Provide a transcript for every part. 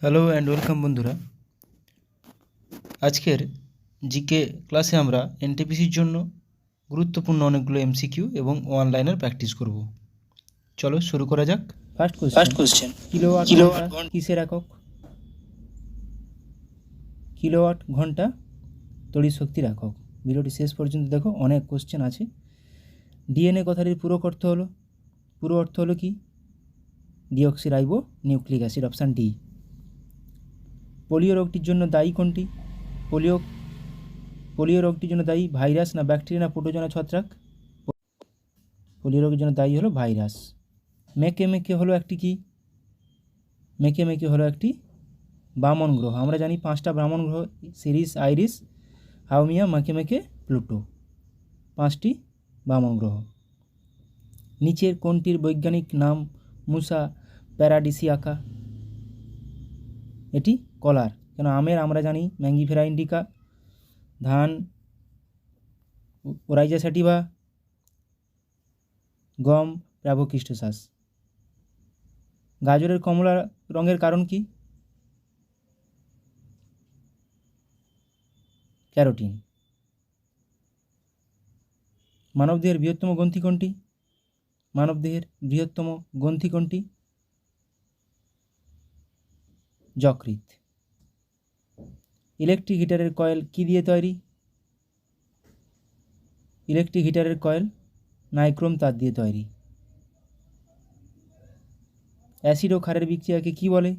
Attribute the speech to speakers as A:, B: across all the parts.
A: Hello and welcome বন্ধুরা। আজকের GK ক্লাসে আমরা এনটিপিসির জন্য গুরুত্বপূর্ণ অনেকগুলো এমসিকিউ এবং অনলাইনের প্র্যাকটিস করব। চলো শুরু করা যাক। ফার্স্ট কোশ্চেন,
B: কিলোওয়াট
A: কিলোওয়াট
B: ঘন্টা কিসের একক? কিলোওয়াট ঘন্টা তড়িৎ শক্তির একক। ভিডিওটি শেষ পর্যন্ত দেখো, অনেক কোশ্চেন আছে। ডিএনএ কথাটির পুরো অর্থ হলো কি? Deoxyribo nucleic acid, option D. Polio রোগটির জন্য দায়ী কোনটি? পোলিও রোগটির জন্য দায়ী ভাইরাস না ব্যাকটেরিয়া না প্রোটোজোয়া ছত্রাক? পোলিও রোগের জন্য দায়ী হলো ভাইরাস। মেকে মেকে হলো একটি কি? মেকে মেকে হলো একটি বামন গ্রহ। আমরা জানি 5টা বামন গ্রহ: সিরিস, আইরিস, হাউমিয়া, মেকে মেকে, প্লুটো। 5টি বামন গ্রহ। নিচের কোনটির বৈজ্ঞানিক নাম মুসা প্যারাডিসিয়াকা? এটি কলার। কেন আমের আমরা জানি ম্যাঙ্গিফেরা ইন্ডিকা, ধান ওরাইজা স্যাটিভা, গম প্রাভোকিস্টোসাস। গাজরের কমলা রঙের কারণ কি? ক্যারোটিন। মানবদেহের বৃহত্তম গ্রন্থি কোনটি? মানবদেহের বৃহত্তম গ্রন্থি কোনটি? যকৃৎ। ইলেকট্রিক হিটারের কয়েল কি দিয়ে তৈরি? ইলেকট্রিক হিটারের কয়েল নাইক্রোম তার দিয়ে তৈরি। অ্যাসিড ও ক্ষারের বিক্রিয়াকে কি বলে?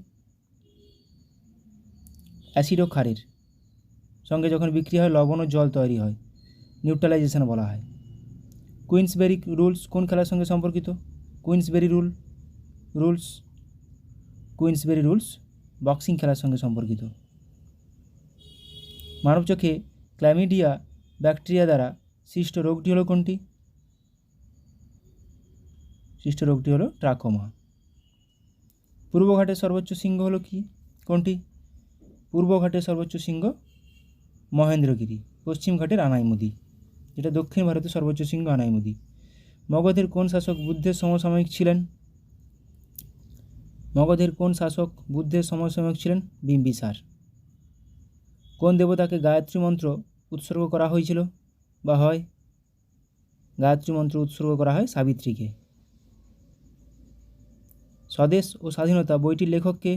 B: অ্যাসিড ও ক্ষারের সঙ্গে যখন বিক্রিয়া হয় লবণ ও জল তৈরি হয়, নিউট্রালাইজেশন বলা হয়। কুইন্সবেরি রুলস কোন খেলার সঙ্গে সম্পর্কিত? কুইন্সবেরি রুলস বক্সিং খেলার সঙ্গে সম্পর্কিত। মানব চোখে ক্ল্যামিডিয়া ব্যাকটেরিয়া দ্বারা সৃষ্ট রোগটি হলো কোনটি? সৃষ্ট রোগটি হলো ট্রাকোমা। পূর্বঘাটের সর্বোচ্চ শৃঙ্গ হলো কি? কোনটি? পূর্বঘাটের সর্বোচ্চ শৃঙ্গ মহেন্দ্রগিরি। পশ্চিম ঘাটের আনাইমুদি, যেটা দক্ষিণ ভারতের সর্বোচ্চ শৃঙ্গ আনাইমুদি। মগধের কোন শাসক বুদ্ধের সমসাময়িক ছিলেন? মগধের কোন শাসক বুদ্ধের সমসাময়িক ছিলেন? বিম্বিসার। কোন দেবতাকে গায়ত্রী মন্ত্র উৎসর্গ করা হয়েছিল বা হয়? গায়ত্রী মন্ত্র উৎসর্গ করা হয় সাবিত্রীকে। স্বদেশ ও স্বাধীনতা বইটির লেখক কে?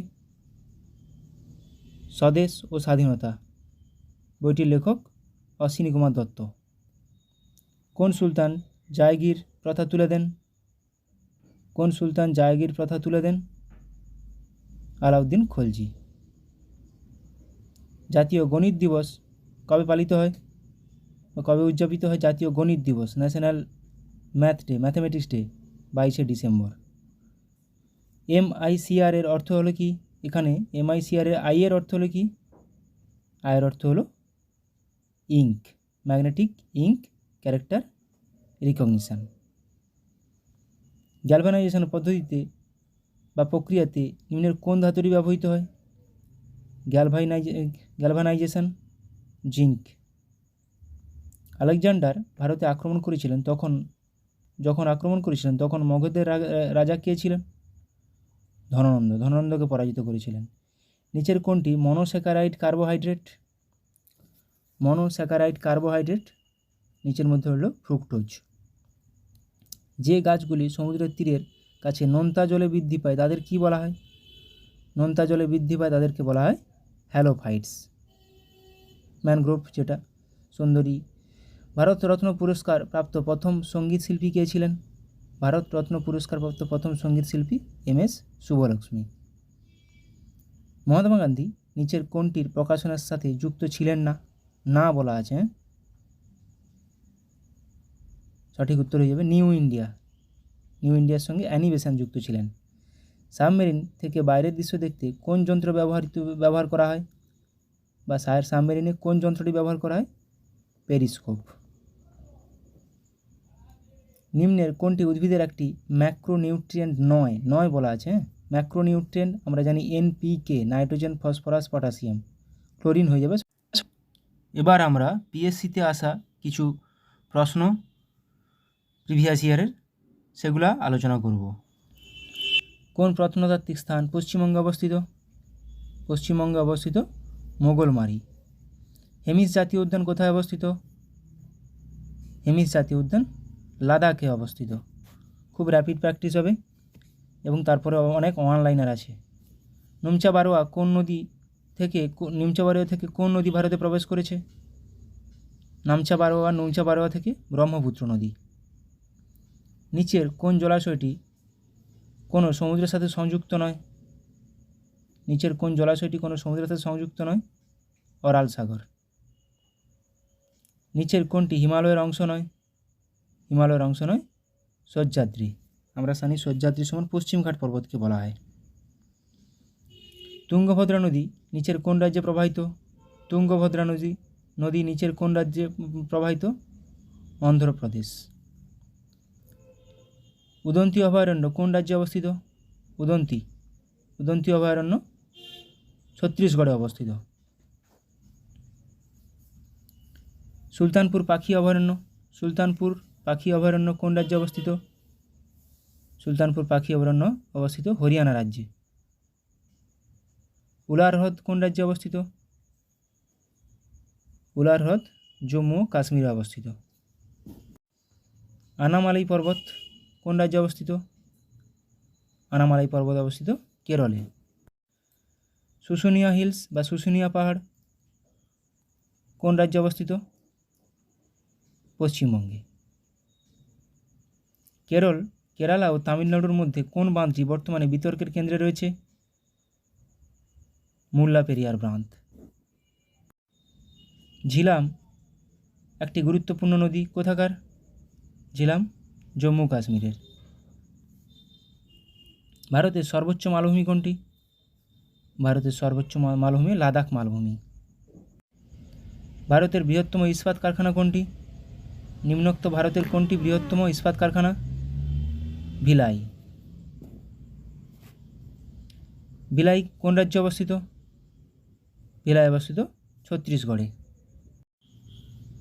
B: স্বদেশ ও স্বাধীনতা বইটির লেখক অশ্বিনী কুমার দত্ত। কোন সুলতান জায়গির প্রথা তুলে দেন? কোন সুলতান জায়গির প্রথা তুলে দেন? আলাউদ্দিন খলজি। জাতীয় গণিত দিবস কবে পালিত হয় বা কবে উদযাপিত হয়? জাতীয় গণিত দিবস, ন্যাশনাল ম্যাথমেটিক্স ডে, 22শে ডিসেম্বর। MICR এর অর্থ হলো কি? এখানে MICR এর আই এর অর্থ হলো কি? আয়ের অর্থ হলো ink, magnetic ink character recognition. Galvanisation পদ্ধতিতে বা প্রক্রিয়াতে নিম্নের কোন ধাতুটি ব্যবহৃত হয়? Galvanisation zinc. আলেকজান্ডার ভারতে আক্রমণ করেছিলেন তখন মগধের রাজা কে ছিলেন? ধননন্দকে পরাজিত করেছিলেন। নিচের কোনটি মনোস্যাকারাইড কার্বোহাইড্রেট? নিচের মধ্যে হলো ফ্রুক্টোজ। যে গাছগুলি সমুদ্রের তীরের কাছে নোনতা জলে বৃদ্ধি পায় তাদের কি বলা হয়? নোনতা জলে বৃদ্ধি পায় তাদেরকে বলা হয় হ্যালোফাইটস। ম্যানগ্রোভ যেটা সুন্দরী। ভারতরত্ন পুরস্কার প্রাপ্ত প্রথম সঙ্গীত শিল্পী কে ছিলেন? ভারতরত্ন পুরস্কার প্রাপ্ত প্রথম সঙ্গীত শিল্পী MS শুভলক্ষ্মী। মহাত্মা গান্ধী নিচের কোনটির প্রকাশনার সাথে যুক্ত ছিলেন না? না বলা আছে। সঠিক উত্তর হয়ে যাবে নিউ ইন্ডিয়ার সঙ্গে অ্যানিবেশন যুক্ত ছিলেন। সাবমেরিন থেকে বাইরের দৃশ্য দেখতে কোন যন্ত্র ব্যবহার করা হয় বা সাবমেরিনে কোন যন্ত্রটি ব্যবহার করা হয়? পেরিস্কোপ। নিম্নের কোনটি উদ্ভিদের একটি ম্যাক্রোনিউট্রিয়েন্ট নয় বলা আছে? ম্যাক্রোনিউট্রিয়েন্ট আমরা জানি NPK, nitrogen, phosphorus, potassium. Chlorine হয়ে যাবে। এবার আমরা PSCতে আসা কিছু প্রশ্ন প্রিভিয়াস ইয়ারের সেগুলা আলোচনা করব। কোন প্রত্নতাত্ত্বিক স্থান পশ্চিমবঙ্গে অবস্থিত? পশ্চিমবঙ্গে অবস্থিত মোগলমারি। হেমিস জাতীয় উদ্যান কোথায় অবস্থিত? হেমিস জাতীয় উদ্যান লাদাখে অবস্থিত। খুব র্যাপিড প্র্যাকটিস হবে এবং তারপরে অনেক অনলাইনার আছে। নুমচা বারোয়া থেকে কোন নদী ভারতে প্রবেশ করেছে? নুমচা বারোয়া থেকে ব্রহ্মপুত্র নদী। নিচের কোন জলাশয়টি কোনো সমুদ্রের সাথে সংযুক্ত নয়? নিচের কোন জলাশয়টি কোনো সমুদ্রের সাথে সংযুক্ত নয়? অরাল সাগর। নিচের কোনটি হিমালয়ের অংশ নয়? হিমালয়ের অংশ নয় সহ্যাদ্রি। আমরা জানি সহ্যাদ্রি সমান পশ্চিমঘাট পর্বতকে বলা হয়। তুঙ্গভদ্রা নদী নিচের কোন রাজ্যে প্রবাহিত? তুঙ্গভদ্রা নদী নিচের কোন রাজ্যে প্রবাহিত? অন্ধ্রপ্রদেশ। উদন্তি অভয়ারণ্য কোন রাজ্যে অবস্থিত? উদন্তি অভয়ারণ্য ছত্তিশগড়ে অবস্থিত। সুলতানপুর পাখি অভয়ারণ্য কোন রাজ্যে অবস্থিত? সুলতানপুর পাখি অভয়ারণ্য অবস্থিত হরিয়ানা রাজ্যে। উলার হ্রদ কোন রাজ্যে অবস্থিত? উলার হ্রদ জম্মু ও কাশ্মীরে অবস্থিত। আনামালাই পর্বত কোন রাজ্যে অবস্থিত? আনামালাই পর্বত অবস্থিত কেরলে। শুশুনিয়া হিলস বা শুশুনিয়া পাহাড় কোন রাজ্যে অবস্থিত? পশ্চিমবঙ্গে। কেরালা ও তামিলনাড়ুর মধ্যে কোন বাঁধটি বর্তমানে বিতর্কের কেন্দ্রে রয়েছে? মুল্লা পেরিয়ার বাঁধ। ঝিলাম একটি গুরুত্বপূর্ণ নদী কোথাকার? ঝিলাম জম্মু কাশ্মীরের। ভারতের সর্বোচ্চ মালভূমি কোনটি? ভারতের সর্বোচ্চ মালভূমি লাদাখ মালভূমি। ভারতের বৃহত্তম ইস্পাত কারখানা কোনটি? নিম্নোক্ত ভারতের কোনটি বৃহত্তম ইস্পাত কারখানা? ভিলাই। ভিলাই কোন রাজ্যে অবস্থিত? ভিলাই অবস্থিত ছত্তিশগড়ে।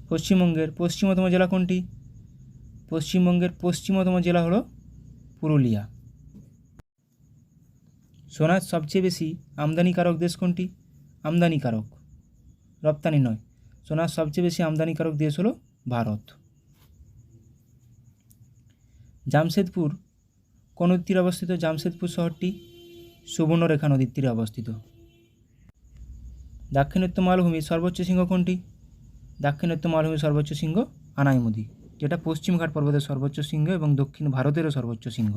B: পশ্চিমবঙ্গের পশ্চিমতম জেলা কোনটি? পশ্চিমবঙ্গের পশ্চিমতম জেলা হলো পুরুলিয়া। সোনার সবচেয়ে বেশি আমদানিকারক দেশ কোনটি? আমদানিকারক, রপ্তানি নয়। সোনার সবচেয়ে বেশি আমদানিকারক দেশ হলো ভারত। জামশেদপুর কোন নদীর তীরে অবস্থিত? জামশেদপুর শহরটি সুবর্ণরেখা নদীর তীরে অবস্থিত। দাক্ষিণাত্য মালভূমির সর্বোচ্চ শৃঙ্গ কোনটি? দাক্ষিণাত্য মালভূমির সর্বোচ্চ শৃঙ্গ আনাইমুদি, যেটা পশ্চিমঘাট পর্বতের সর্বোচ্চ শৃঙ্গ এবং দক্ষিণ ভারতেরও সর্বোচ্চ শৃঙ্গ।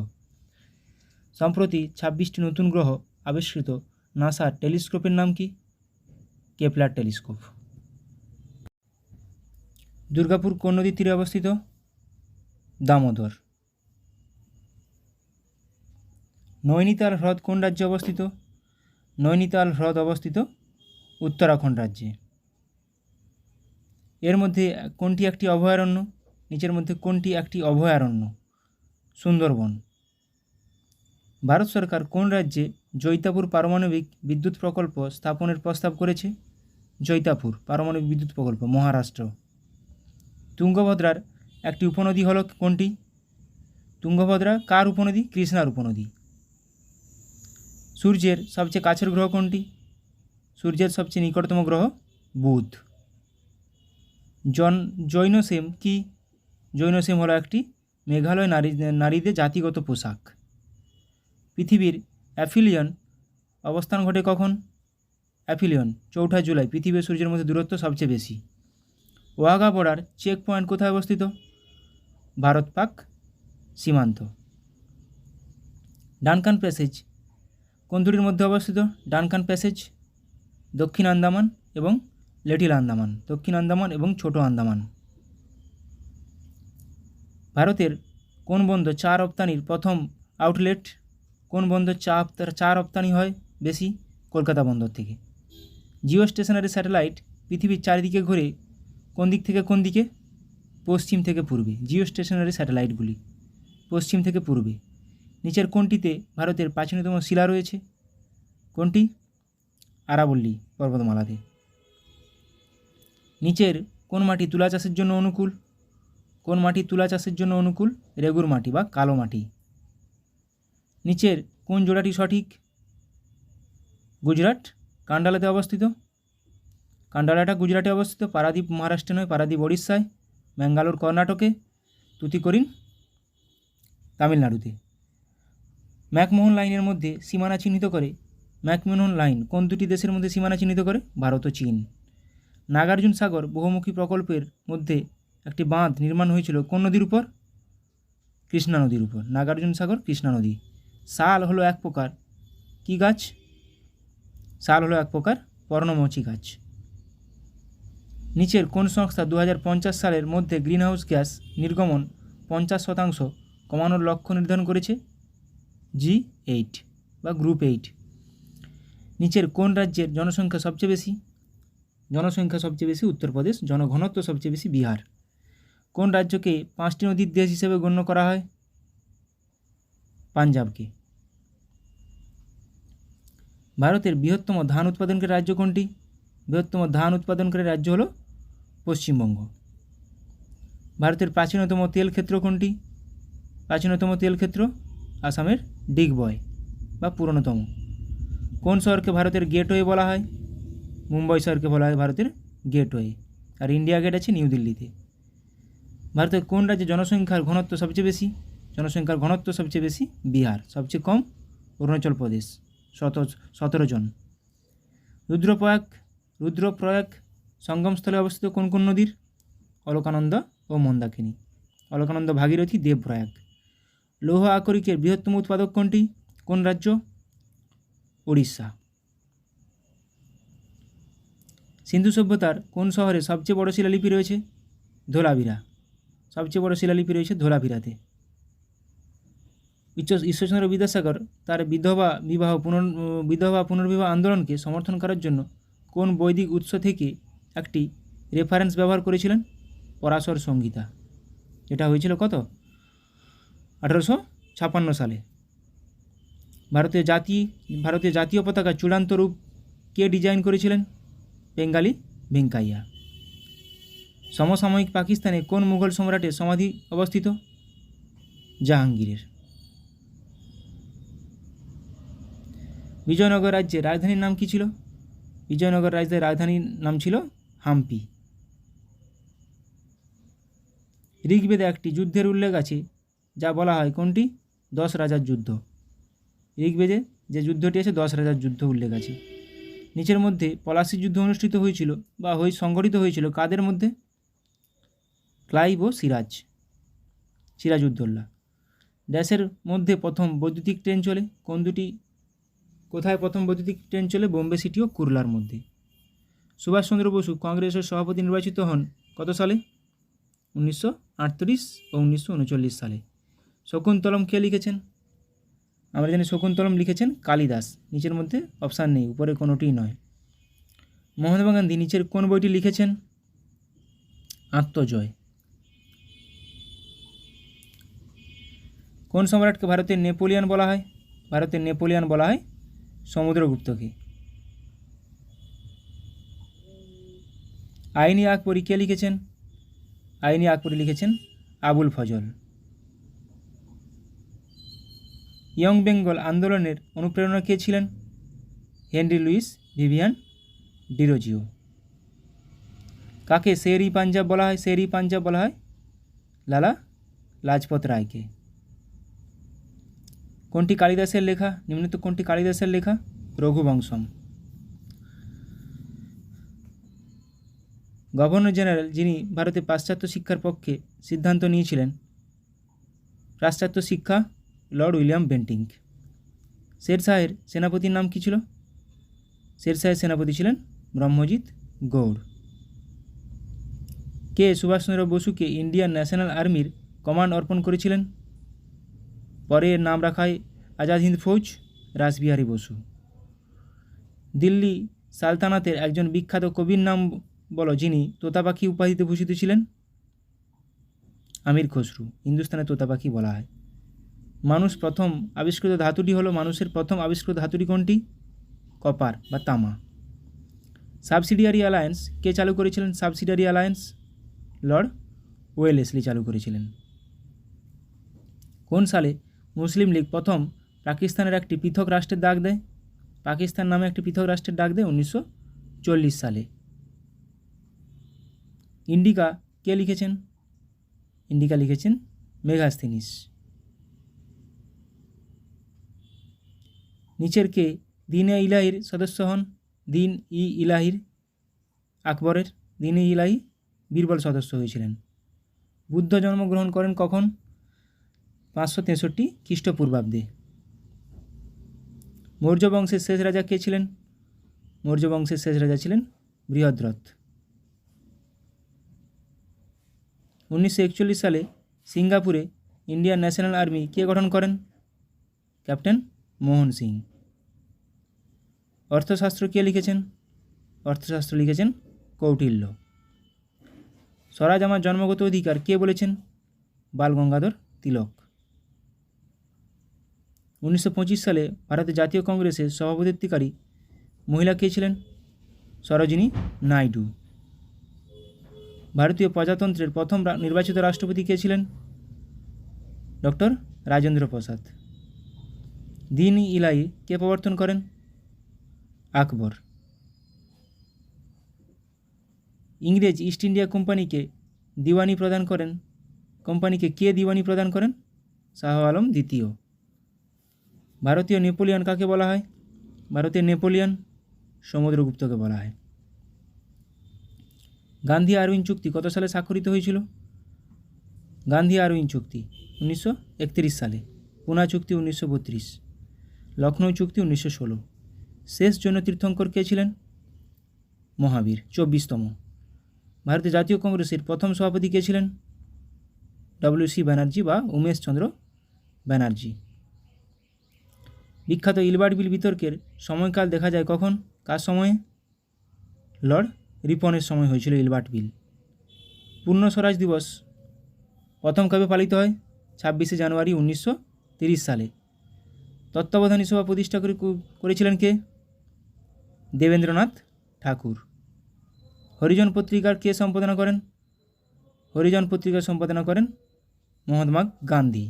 B: সম্প্রতি 26টি নতুন গ্রহ আবিষ্কৃত নাসার টেলিস্কোপের নাম কি? Kepler telescope. দুর্গাপুর কোন নদীর তীরে অবস্থিত? দামোদর। নৈনিতাল হ্রদ কোন রাজ্যে অবস্থিত? নৈনিতাল হ্রদ অবস্থিত উত্তরাখণ্ড রাজ্যে। এর মধ্যে কোনটি একটি অভয়ারণ্য? নিচের মধ্যে কোনটি একটি অভয়ারণ্য? সুন্দরবন। ভারত সরকার কোন রাজ্যে জৈতাপুর পারমাণবিক বিদ্যুৎ প্রকল্প স্থাপনের প্রস্তাব করেছে? জৈতাপুর পারমাণবিক বিদ্যুৎ প্রকল্প মহারাষ্ট্র। তুঙ্গভদ্রার একটি উপনদী হল কোনটি? তুঙ্গভদ্রা কার উপনদী? কৃষ্ণার উপনদী। সূর্যের সবচেয়ে কাছের গ্রহ কোনটি? সূর্যের সবচেয়ে নিকটতম গ্রহ বুধ। জৈনসেম কি? জৈনসেম হলো একটি মেঘালয় নারীদের জাতিগত পোশাক। পৃথিবীর অ্যাফিলিয়ন অবস্থান ঘটে কখন? অ্যাফিলিয়ন 4 জুলাই। পৃথিবী ও সূর্যের মধ্যে দূরত্ব সবচেয়ে বেশি। ওয়াঘা বর্ডার চেক পয়েন্ট কোথায় অবস্থিত? ভারত পাক সীমান্ত। ডানকান প্যাসেজ কোন দুটির মধ্যে অবস্থিত? ডানকান প্যাসেজ দক্ষিণ আন্দামান এবং লিটল আন্দামান, দক্ষিণ আন্দামান এবং ছোট আন্দামান। ভারতের কোন বন্দর চা রপ্তানির প্রথম আউটলেট? কোন বন্দর চা রপ্তানি হয় বেশি? কলকাতা বন্দর থেকে। জিও স্টেশনারি স্যাটেলাইট পৃথিবীর চারিদিকে ঘুরে কোন দিক থেকে কোন দিকে? পশ্চিম থেকে পূর্বে। জিও স্টেশনারি স্যাটেলাইটগুলি পশ্চিম থেকে পূর্বে। নিচের কোনটিতে ভারতের প্রাচীনতম শিলা রয়েছে? কোনটি? আরাবল্লী পর্বতমালাতে। নিচের কোন মাটি তুলা চাষের জন্য অনুকূল? কোন মাটি তুলা চাষের জন্য অনুকূল? রেগুর মাটি বা কালো মাটি। নিচের কোন জোড়াটি সঠিক? গুজরাট কান্ডালাতে অবস্থিত। কান্ডালাটা গুজরাটে অবস্থিত, পারাদ্বীপ মহারাষ্ট্রে নয়, পারাদ্বীপ ওড়িশায়, ম্যাঙ্গালোর কর্ণাটকে, তুতিকোরিন তামিলনাড়ুতে। ম্যাকমোহন লাইনের মধ্যে সীমানা চিহ্নিত করে, ম্যাকমোহন লাইন কোন দুটি দেশের মধ্যে সীমানা চিহ্নিত করে? ভারত ও চীন। নাগার্জুন সাগর বহুমুখী প্রকল্পের মধ্যে একটি বাঁধ নির্মাণ হয়েছিল কোন নদীর উপর? কৃষ্ণা নদীর উপর। নাগার্জুন সাগর, কৃষ্ণা নদী। শাল হলো এক প্রকার কি গাছ? শাল হলো এক প্রকার পর্ণমোচী গাছ। নিচের কোন সংস্থা 2050 সালের মধ্যে গ্রিনহাউস গ্যাস নির্গমন 50% কমানোর লক্ষ্য নির্ধারণ করেছে? G8 বা গ্রুপ 8। নিচের কোন রাজ্যের জনসংখ্যা সবচেয়ে বেশি? জনসংখ্যা সবচেয়ে বেশি উত্তরপ্রদেশ, জনঘনত্ব সবচেয়ে বেশি বিহার। কোন রাজ্যকে 5টি নদীর দেশ হিসেবে গণ্য করা হয়? পাঞ্জাবকে। ভারতের বৃহত্তম ধান উৎপাদনকারী রাজ্য কোনটি? বৃহত্তম ধান উৎপাদনকারী রাজ্য হলো পশ্চিমবঙ্গ। ভারতের প্রাচীনতম তেল ক্ষেত্র কোনটি? প্রাচীনতম তেল ক্ষেত্র আসামের ডিগবয় বা পুরনোতম। কোন শহরকে ভারতের গেটওয়ে বলা হয়? মুম্বাই শহরকে বলা হয় ভারতের গেটওয়ে। আর ইন্ডিয়া গেট আছে নিউ দিল্লিতে। ভারতের কোন রাজ্যে জনসংখ্যার ঘনত্ব সবচেয়ে বেশি? জনসংখ্যার ঘনত্ব সবচেয়ে বেশি বিহার, সবচেয়ে কম অরুণাচল প্রদেশ 17 জন। রুদ্রপ্রয়াগ সঙ্গমস্থলে অবস্থিত কোন কোন নদীর? অলকানন্দা ও মন্দাকিনী। অলকানন্দা, ভাগীরথী, দেবপ্রয়াগ। লৌহ আকরিকের বৃহত্তম উৎপাদক কোনটি? কোন রাজ্য? উড়িষ্যা। সিন্ধু সভ্যতার কোন শহরে সবচেয়ে বড় শিলালিপি রয়েছে? ধোলাভিরা। সবচেয়ে বড় শিলালিপি রয়েছে ধোলাভিরাতে। ঈশ্বরচন্দ্র বিদ্যাসাগর তার বিধবা পুনর্বিবাহ আন্দোলনকে সমর্থন করার জন্য কোন বৈদিক উৎস থেকে একটি রেফারেন্স ব্যবহার করেছিলেন? পরাশর সংহিতা। এটা হয়েছিল কত? 1856 সালে। ভারতীয় জাতীয় পতাকা চূড়ান্ত রূপ কে ডিজাইন করেছিলেন? বেঙ্গালি ভেঙ্কাইয়া। সমসাময়িক পাকিস্তানে কোন মুঘল সম্রাটের সমাধি অবস্থিত? জাহাঙ্গীরের। বিজয়নগর রাজ্যের রাজধানীর নাম কী ছিল? বিজয়নগর রাজ্যের রাজধানীর নাম ছিল হাম্পি। ঋগ্বেদে একটি যুদ্ধের উল্লেখ আছে যা বলা হয় কোনটি? 10 রাজার যুদ্ধ। ঋগ্বেদে যে যুদ্ধটি আছে 10 রাজার যুদ্ধ উল্লেখ আছে। নিচের মধ্যে পলাশীর যুদ্ধ অনুষ্ঠিত হয়েছিল বা সংগঠিত হয়েছিল কাদের মধ্যে? ক্লাইভ ও সিরাজউদ্দৌলা। ড্যাশের মধ্যে প্রথম বৈদ্যুতিক ট্রেন চলে কোন দুটি? কোথায় প্রথম বৈদ্যুতিক ট্রেন চলে? বোম্বে সিটি ও কুরলার মধ্যে। সুভাষচন্দ্র বসু কংগ্রেসের সভাপতি নির্বাচিত হন কত সালে? 1938 ও 1939 সালে। শকুন্তলম কে লিখেছেন? আমরা জানি শকুন্তলম লিখেছেন কালিদাস। নিচের মধ্যে অপশান নেই, উপরে কোনোটিই নয়। মহাত্মা গান্ধী নিচের কোন বইটি লিখেছেন? আত্মজয়। কোন সম্রাটকে ভারতের নেপোলিয়ন বলা হয়? ভারতের নেপোলিয়ন বলা হয় সমুদ্রগুপ্তকে। আইনি আকবরী কে লিখেছেন? আইনি আকবরী লিখেছেন আবুল ফজল। ইয়ং বেঙ্গল আন্দোলনের অনুপ্রেরণা কে ছিলেন? Henry Luis Vivian Derozio. কাকে শের-ই পাঞ্জাব বলা হয়? শের-ই পাঞ্জাব বলা হয় লালা লাজপত রায়কে। কোনটি কালিদাসের লেখা? নিম্নলিখিত কোনটি কালিদাসের লেখা? রঘুবংশম। গভর্নর জেনারেল যিনি ভারতে পাশ্চাত্য শিক্ষার পক্ষে সিদ্ধান্ত নিয়েছিলেন? পাশ্চাত্য শিক্ষা লর্ড উইলিয়াম বেন্টিঙ্ক। শেরশাহের সেনাপতির নাম কী ছিল? শেরশাহের সেনাপতি ছিলেন ব্রহ্মজিৎ গৌড়। কে সুভাষচন্দ্র বসুকে ইন্ডিয়ান ন্যাশনাল আর্মির কমান্ড অর্পণ করেছিলেন? পরে এর নাম রাখা হয় আজাদ হিন্দ ফৌজ, রাসবিহারী বসু। দিল্লি সালতানাতের একজন বিখ্যাত কবির নাম বলো যিনি তোতা পাখি উপাধিতে ভূষিত ছিলেন? আমির খসরু। হিন্দুস্তানের তোতা পাখি বলা হয়। মানুষের প্রথম আবিষ্কৃত ধাতুটি কোনটি? কপার বা তামা। সাবসিডিয়ারি অ্যালায়েন্স কে চালু করেছিলেন? সাবসিডিয়ারি অ্যালায়েন্স লর্ড ওয়েলেসলি চালু করেছিলেন। কোন সালে মুসলিম লীগ প্রথম পাকিস্তানের একটি পৃথক রাষ্ট্রের ডাক দেয়? পাকিস্তান নামে একটি পৃথক রাষ্ট্রের ডাক দেয় 1940 সালে। ইন্ডিকা কে লিখেছেন? ইন্ডিকা লিখেছেন মেগাস্থিনিস। নিচের কে দিন এ ইলাহির সদস্য হন? দিন ই ইলাহির আকবরের দিন ই ইলাহি বীরবল সদস্য হয়েছিলেন। বুদ্ধ জন্মগ্রহণ করেন কখন? 563 খ্রিস্টপূর্বাব্দে। মৌর্য বংশের শেষ রাজা কে ছিলেন? মৌর্য বংশের শেষ রাজা ছিলেন বৃহদ্রথ। 1941 সালে সিঙ্গাপুরে ইন্ডিয়ান ন্যাশনাল আর্মি কে গঠন করেন? ক্যাপ্টেন মোহন সিং। অর্থশাস্ত্র কে লিখেছেন? অর্থশাস্ত্র লিখেছেন কৌটিল্য। স্বরাজ আমার জন্মগত অধিকার কে বলেছেন? বাল গঙ্গাধর তিলক। 1925 সালে ভারতের জাতীয় কংগ্রেসের সভাপতিত্বকারী মহিলা কে ছিলেন? সরোজিনী নাইডু। ভারতীয় প্রজাতন্ত্রের প্রথম নির্বাচিত রাষ্ট্রপতি কে ছিলেন? ডক্টর রাজেন্দ্র প্রসাদ। দিন ই ইলাহি কে প্রবর্তন করেন? আকবর। ইংরেজ ইস্ট ইন্ডিয়া কোম্পানিকে দিওয়ানি প্রদান করেন? কোম্পানিকে কে দিওয়ানি প্রদান করেন? শাহ আলম দ্বিতীয়। ভারতীয় নেপোলিয়ন কাকে বলা হয়? ভারতের নেপোলিয়ন সমুদ্রগুপ্তকে বলা হয়। গান্ধী আরউইন চুক্তি কত সালে স্বাক্ষরিত হয়েছিল? গান্ধী আরউইন চুক্তি 1931 সালে। পুনা চুক্তি 1932। লখনৌ চুক্তি 1916। শেষ জৈন তীর্থঙ্কর কে ছিলেন? মহাবীর 24তম। ভারতের জাতীয় কংগ্রেসের প্রথম সভাপতি কে ছিলেন? WC ব্যানার্জি বা উমেশ চন্দ্র ব্যানার্জি। বিখ্যাত ইলবার্ট বিল বিতর্কের সময়কাল দেখা যায় কখন? কার সময়ে? লর্ড রিপনের সময় হয়েছিল ইলবার্ট বিল। পূর্ণ স্বরাজ দিবস প্রথম কবে পালিত হয়? 26শে জানুয়ারি 1930 সালে। তত্ত্বাবধানী সভা প্রতিষ্ঠা করেছিলেন কে? দেবেন্দ্রনাথ ঠাকুর। হরিজন পত্রিকার কে সম্পাদনা করেন? হরিজন পত্রিকার সম্পাদনা করেন মহাত্মা গান্ধী।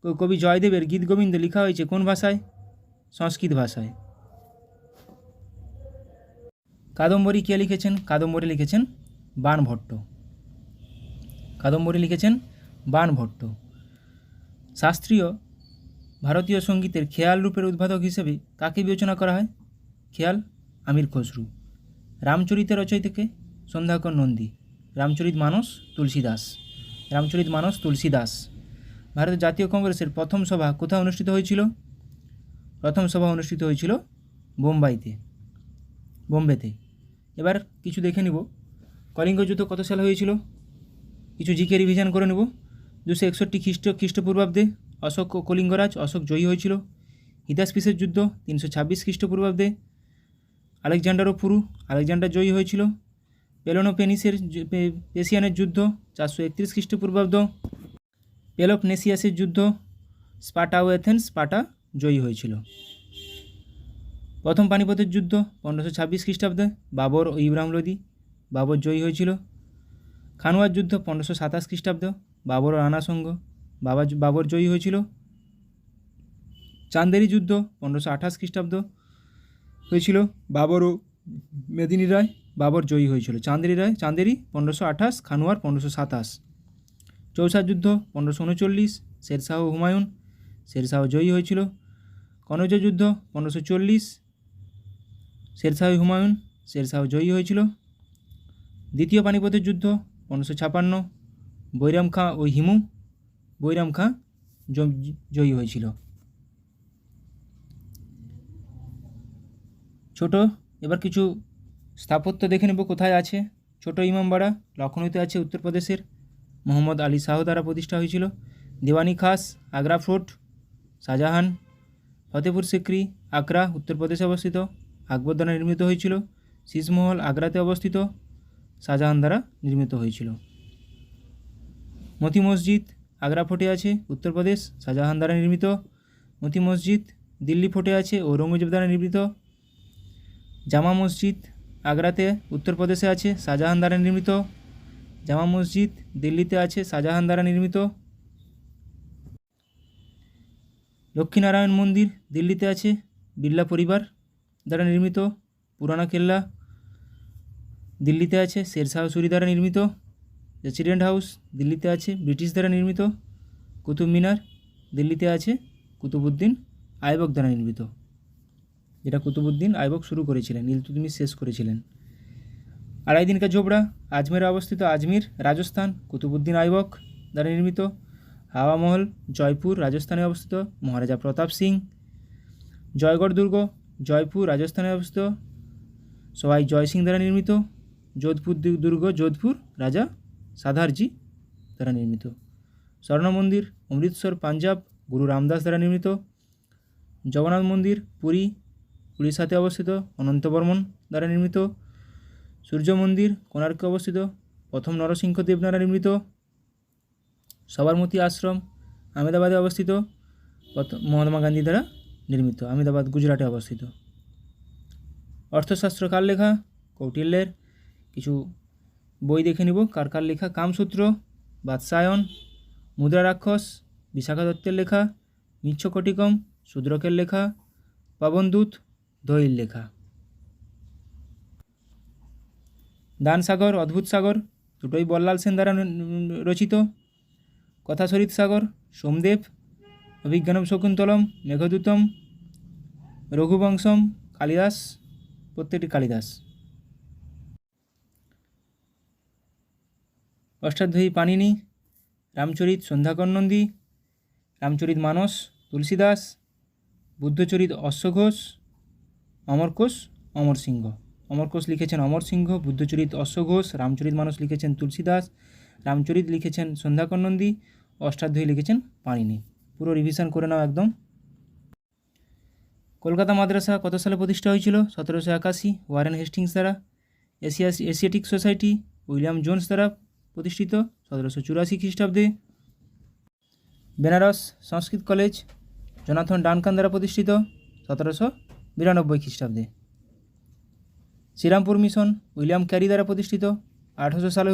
B: কবি জয়দেবের গীত গোবিন্দ লেখা হয়েছে কোন ভাষায়? সংস্কৃত ভাষায়। কাদম্বরী কে লিখেছেন? কাদম্বরী লিখেছেন বাণভট্ট। কাদম্বরী লিখেছেন বাণভট্ট। শাস্ত্রীয় ভারতীয় সঙ্গীতের খেয়াল রূপের উদ্ভাবক হিসেবে কাকে বিবেচনা করা হয়? খেয়াল আমির খসরু। রামচরিতের রচয়িতাকে? সন্ধ্যাকর নন্দী। রামচরিত মানস তুলসী দাস। রামচরিত মানস তুলসী দাস। ভারতের জাতীয় কংগ্রেসের প্রথম সভা কোথায় অনুষ্ঠিত হয়েছিল? প্রথম সভা অনুষ্ঠিত হয়েছিল বোম্বেতে। এবার কিছু দেখে নিব। কলিঙ্গ যুদ্ধ কত সালে হয়েছিল? কিছু জিকে রিভিশন করে নেব। 261 খ্রিস্টপূর্বাব্দে অশোক ও কলিঙ্গরাজ অশোক জয়ী হয়েছিল। হিদাসপিসের যুদ্ধ 326 খ্রিস্টপূর্বাব্দে আলেকজান্ডার ও পুরু আলেকজান্ডার জয়ী হয়েছিল। পেসিয়ানের যুদ্ধ 431 খ্রিস্টপূর্বাব্দ পেলোপনেসিয়াসের যুদ্ধ স্পার্টা ও এথেন্স স্পার্টা জয়ী হয়েছিল। প্রথম পানিপথের যুদ্ধ 1526 খ্রিস্টাব্দে বাবর ও ইব্রাহিম লোদি বাবর জয়ী হয়েছিল। খানুয়ার যুদ্ধ 1527 খ্রিস্টাব্দ বাবর ও রানা সঙ্গ বাবর জয়ী হয়েছিল। চান্দেরি যুদ্ধ 1528 খ্রিস্টাব্দ হয়েছিল বাবর ও মেদিনী রায় বাবর জয়ী হয়েছিল। চান্দেরি 1528, খানুয়ার 1527। চৌসার যুদ্ধ 1539 শেরশাহ ও হুমায়ুন শেরশাহ জয়ী হয়েছিল। কনৌজ যুদ্ধ 1540 শেরশাহ হুমায়ুন শেরশাহ জয়ী হয়েছিল। দ্বিতীয় পানিপথের যুদ্ধ 1556 বৈরাম খাঁ ও হিমু বৈরাম খাঁ জয়ী হয়েছিল। ছোট এবার কিছু স্থাপত্য দেখে নেব কোথায় আছে। ছোট ইমামবাড়া লখনৌতে আছে উত্তরপ্রদেশের, মোহাম্মদ আলী শাহ দ্বারা প্রতিষ্ঠা হয়েছিল। দেওয়ানি খাস আগ্রা ফোর্ট শাহজাহান। ফতেপুর সিক্রি আগ্রা উত্তরপ্রদেশে অবস্থিত, আকবর দ্বারা নির্মিত হয়েছিল। শীষমহল আগ্রাতে অবস্থিত, শাহজাহান দ্বারা নির্মিত হয়েছিল। মতি মসজিদ আগ্রা ফোর্টে আছে উত্তরপ্রদেশ, শাহজাহান দ্বারা নির্মিত। মতি মসজিদ দিল্লি ফোর্টে আছে ঔরঙ্গজেব দ্বারা নির্মিত। জামা মসজিদ আগ্রাতে উত্তরপ্রদেশে আছে, শাহজাহান দ্বারা নির্মিত। জামা মসজিদ দিল্লিতে আছে, শাহজাহান দ্বারা নির্মিত। লক্ষ্মীনারায়ণ মন্দির দিল্লিতে আছে, বিড়লা পরিবার দ্বারা নির্মিত। পুরানা কেল্লা দিল্লিতে আছে, শেরশাহ সুরি দ্বারা নির্মিত। প্রেসিডেন্ট হাউস দিল্লিতে আছে, ব্রিটিশ দ্বারা নির্মিত। কুতুব মিনার দিল্লিতে আছে, কুতুবউদ্দিন আইবক দ্বারা নির্মিত, যেটা কুতুবউদ্দিন আইবক শুরু করেছিলেন, ইলতুৎমিশ শেষ করেছিলেন। আড়াই দিন কা ঝোপড়া আজমেরে অবস্থিত, আজমির রাজস্থান, কুতুবউদ্দিন আইবক দ্বারা নির্মিত। হাওয়া মহল জয়পুর রাজস্থানে অবস্থিত, মহারাজা প্রতাপ সিং। জয়গড় দুর্গ জয়পুর রাজস্থানে অবস্থিত, সবাই জয় সিং দ্বারা নির্মিত। যোধপুর দুর্গ যোধপুর রাজা সাধারজি দ্বারা নির্মিত। স্বর্ণ মন্দির অমৃতসর পাঞ্জাব, গুরু রামদাস দ্বারা নির্মিত। জগন্নাথ মন্দির পুরী উড়িষ্যাতে অবস্থিত, অনন্ত বর্মন দ্বারা নির্মিত। সূর্য মন্দির কোণার্কে অবস্থিত, প্রথম নরসিংহদেব দ্বারা নির্মিত। সবরমতী আশ্রম আহমেদাবাদে অবস্থিত, মহাত্মা গান্ধী দ্বারা নির্মিত, আহমেদাবাদ গুজরাটে অবস্থিত। অর্থশাস্ত্র কার লেখা? কৌটিল্যের। কিছু বই দেখে নিব কার কার লেখা। কামসূত্র বাদশায়ন, মুদ্রা রাক্ষস বিশাখা দত্তের লেখা। মিচ্ছকটিকম শূদ্রকের লেখা। পবনদূত দোহির লেখা। দানসাগর অদ্ভুত সাগর দুটোই বল্লাল সেন দ্বারা রচিত। কথাশরীত সাগর সোমদেব। অভিজ্ঞানম শকুন্তলম মেঘদূতম রঘুবংশম কালিদাস, প্রত্যেকটি কালিদাস। অষ্টাধ্যায়ী পাণিনি। রামচরিত সন্ধ্যাকর নন্দী। রামচরিত মানস তুলসীদাস। বুদ্ধচরিত অশ্বঘোষ। অমরকোষ অমর সিংহ। অমরকোষ লিখেছেন অমর সিংহ, বুদ্ধচরিত অশ্বঘোষ, রামচরিত মানস লিখেছেন তুলসীদাস, রামচরিত লিখেছেন সন্ধ্যাকর নন্দী, অষ্টাধ্যায়ী লিখেছেন পাণিনি। পুরো রিভিশন করে নাও একদম। কলকাতা মাদ্রাসা কত সালে প্রতিষ্ঠা হয়েছিল? 1781 ওয়ারেন হেস্টিংস দ্বারা। এশিয়াটিক সোসাইটি উইলিয়াম জোন্স দ্বারা প্রতিষ্ঠিত 1784 খ্রিস্টাব্দে। বেনারস সংস্কৃত কলেজ জোনাথন ডানকান দ্বারা প্রতিষ্ঠিত 1792 খ্রিস্টাব্দে। শ্রীরামপুর মিশন উইলিয়াম ক্যারি দ্বারা প্রতিষ্ঠিত 1800 সালে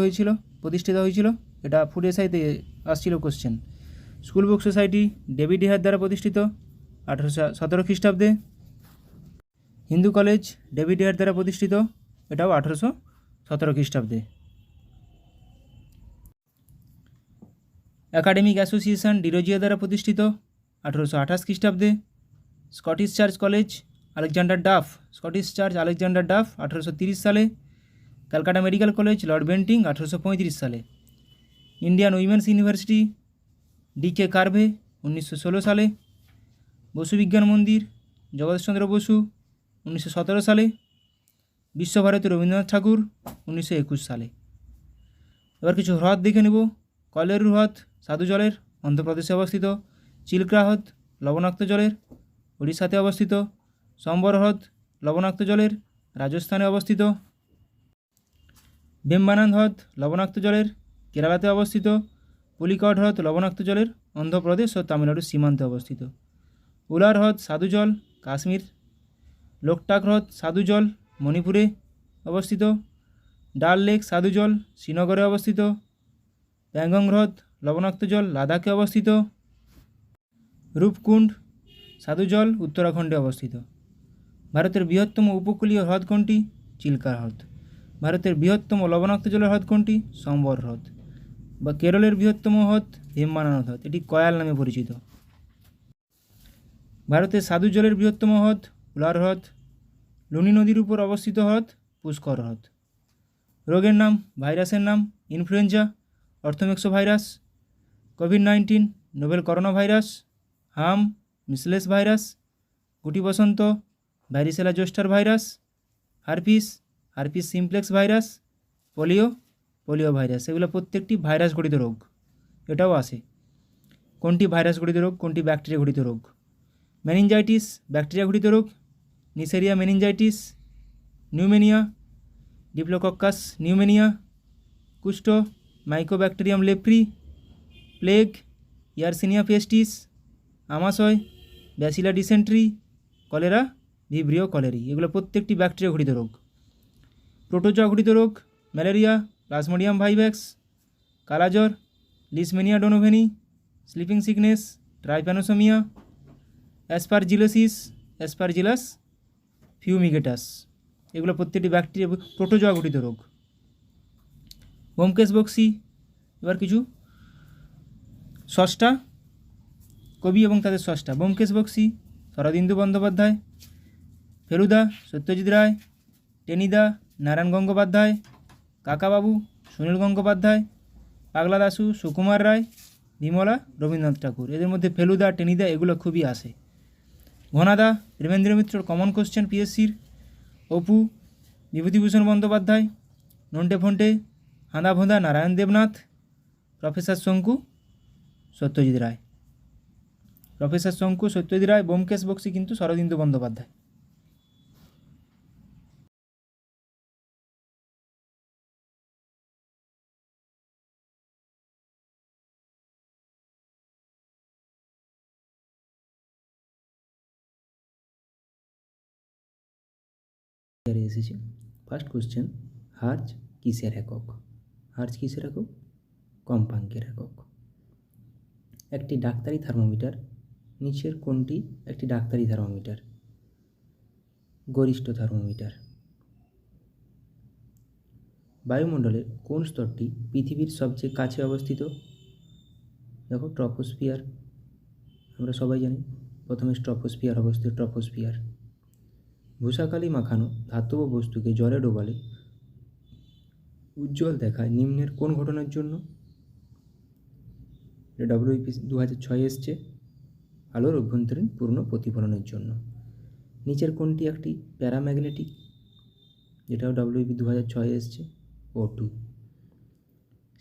B: প্রতিষ্ঠিত হয়েছিল। এটা ফুড এসআইতে আসছিল question. School book society David Hare দ্বারা প্রতিষ্ঠিত 1817 খ্রিস্টাব্দে। হিন্দু কলেজ ডেভিড হেয়ার দ্বারা প্রতিষ্ঠিত, এটাও 1817 খ্রিস্টাব্দে। একাডেমিক অ্যাসোসিয়েশন ডিরোজিয়া দ্বারা প্রতিষ্ঠিত 1828 খ্রিস্টাব্দে। Scottish Church College Alexander Duff, Scottish Church Alexander Duff 1830 সালে। Calcutta Medical College Lord Bentinck 1835 সালে। Indian Women's University DK Karve 1916 সালে। বসু বিজ্ঞান মন্দির জগদীশচন্দ্র বসু 1917 সালে। বিশ্বভারতী রবীন্দ্রনাথ ঠাকুর 1921 সালে। এবার কিছু হ্রদ দেখে নেব। কয়লেরু হ্রদ স্বাদু জলের, অন্ধ্রপ্রদেশে অবস্থিত। চিল্কা হ্রদ লবণাক্ত জলের, উড়িষ্যাতে অবস্থিত। সম্বর হ্রদ লবণাক্ত জলের, রাজস্থানে অবস্থিত। বেম্বানান হ্রদ লবণাক্ত জলের, কেরালাতে অবস্থিত। পুলিকট হ্রদ লবণাক্ত জলের, অন্ধ্রপ্রদেশ ও তামিলনাড়ুর সীমান্তে অবস্থিত। উলার হ্রদ স্বাদু জল, কাশ্মীর। লোকটাক হ্রদ স্বাদু জল, মণিপুরে অবস্থিত। ডাল লেক স্বাদু জল, শ্রীনগরে অবস্থিত। প্যাংগং হ্রদ লবণাক্ত জল, লাদাখে অবস্থিত। রূপকুণ্ড স্বাদু জল, উত্তরাখণ্ডে অবস্থিত। ভারতের বৃহত্তম উপকূলীয় হ্রদ কোনটি? চিল্কা হ্রদ। ভারতের বৃহত্তম লবণাক্ত জলের হ্রদ কোনটি? সম্বর হ্রদ। বা কেরলের বৃহত্তম হ্রদ ভেম্বানান হ্রদ, এটি কয়াল নামে পরিচিত। ভারতের স্বাদু জলের বৃহত্তম হ্রদ উলার হ্রদ। লুনি নদীর উপর অবস্থিত হ্রদ পুষ্কর হ্রদ। রোগের নাম, ভাইরাসের নাম ইনফ্লুয়েঞ্জা, অর্থোমেক্সো ভাইরাস। কোভিড-19 নোভেল করোনা ভাইরাস। হাম মিসলেস ভাইরাস। গুটি বসন্ত varicella zoster virus. Herpes simplex virus. Polio virus. এগুলো প্রত্যেকটি ভাইরাস ঘটিত রোগ। এটাও আসে কোনটি ভাইরাস ঘটিত রোগ, কোনটি ব্যাকটেরিয়া ঘটিত রোগ। মেনিনজাইটিস ব্যাকটেরিয়া ঘটিত রোগ। Neisseria meningitidis. Pneumonia Diplococcus pneumoniae. কুষ্ঠ Mycobacterium leprae. Plague Yersinia pestis. আমাশয় bacillary dysentery. Cholera Vibrio cholerae. এগুলো প্রত্যেকটি ব্যাকটেরিয়া ঘটিত রোগ। প্রোটোজোয়া ঘটিত রোগ ম্যালেরিয়া প্লাজমোডিয়াম ভাইভ্যাক্স। কালাজ্বর Leishmania donovani. Sleeping sickness Trypanosoma. Aspergillus fumigatus, এগুলো প্রত্যেকটি ব্যাকটেরিয়া প্রোটোজোয়া গঠিত রোগ। ব্যোমকেশ বক্সী, এবার কিছু স্রষ্টা, কবি এবং তাদের স্রষ্টা। ব্যোমকেশ বক্সী শরদিন্দু বন্দ্যোপাধ্যায়, ফেলুদা সত্যজিৎ রায়, টেনিদা নারায়ণ গঙ্গোপাধ্যায়, কাকাবাবু সুনীল গঙ্গোপাধ্যায়, পাগলা দাশু সুকুমার রায়, বিমলা রবীন্দ্রনাথ ঠাকুর। এদের মধ্যে ফেলুদা, টেনিদা এগুলো খুবই আসে। ঘনাদা দেবেন্দ্র মিত্র, কমন কোশ্চেন পিএসসির। অপু বিভূতিভূষণ বন্দ্যোপাধ্যায়, নন্টে ফন্টে হাঁদা ভোঁদা নারায়ণ দেবনাথ, প্রফেসর শঙ্কু সত্যজিৎ রায়। প্রফেসর শঙ্কু সত্যজিৎ রায়, ব্যোমকেশ বক্সী কিন্তু শরদিন্দু বন্দ্যোপাধ্যায়।
A: এসেছে ফার্স্ট কোশ্চেন, হার্জ কিসের একক? হার্জ কিসের একক? কম্পাঙ্কের একক। একটি ডাক্তারি থার্মোমিটার নিচের কোনটি একটি ডাক্তারি থার্মোমিটার? গরিষ্ঠ থার্মোমিটার। বায়ুমণ্ডলের কোন স্তরটি পৃথিবীর সবচেয়ে কাছে অবস্থিত? দেখো ট্রপোস্ফিয়ার, আমরা সবাই জানি প্রথমে ট্রপোস্ফিয়ার অবস্থিত। ট্রপোস্ফিয়ার। ভূষাকালি মাখানো ধাতব বস্তুকে জলে ডোবালে উজ্জ্বল দেখায় নিম্নের কোন ঘটনার জন্য? WIP 2006 এসছে, আলোর অভ্যন্তরীণ পূর্ণ প্রতিফলনের জন্য। নিচের কোনটি একটি প্যারাম্যাগনেটিক? যেটাও WIP 2006 এসছে, O2।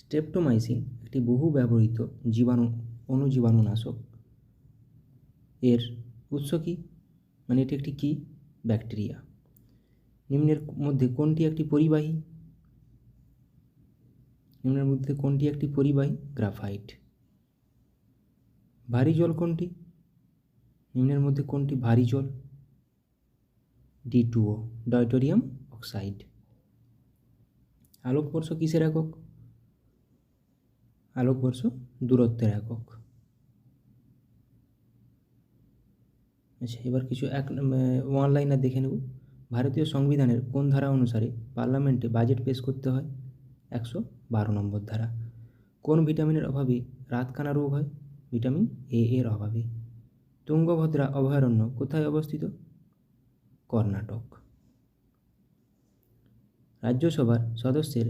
A: স্ট্রেপ্টোমাইসিন একটি বহু ব্যবহৃত অণুজীবাণুনাশক। এর উৎস কী? মানে এটি একটি কী? ব্যাকটেরিয়া। নিম্নের মধ্যে কোনটি একটি পরিবাহী? নিম্নের মধ্যে কোনটি একটি পরিবাহী? গ্রাফাইট। ভারী জল কোনটি? নিম্নের মধ্যে কোনটি ভারী জল? D2O, ডয়টোরিয়াম oxide. আলোকবর্ষ কিসের একক? আলোকবর্ষ দূরত্বের একক। আচ্ছা, এবার কিছু ওয়ান লাইনার দেখে নেব। ভারতীয় সংবিধানের কোন ধারা অনুসারে পার্লামেন্টে বাজেট পেশ করতে হয়? 112 নম্বর ধারা। কোন ভিটামিনের অভাবে রাতকানা রোগ হয়? ভিটামিন A এর অভাবে। তুঙ্গভদ্রা অভয়ারণ্য কোথায় অবস্থিত? কর্ণাটক। রাজ্যসভার সদস্যের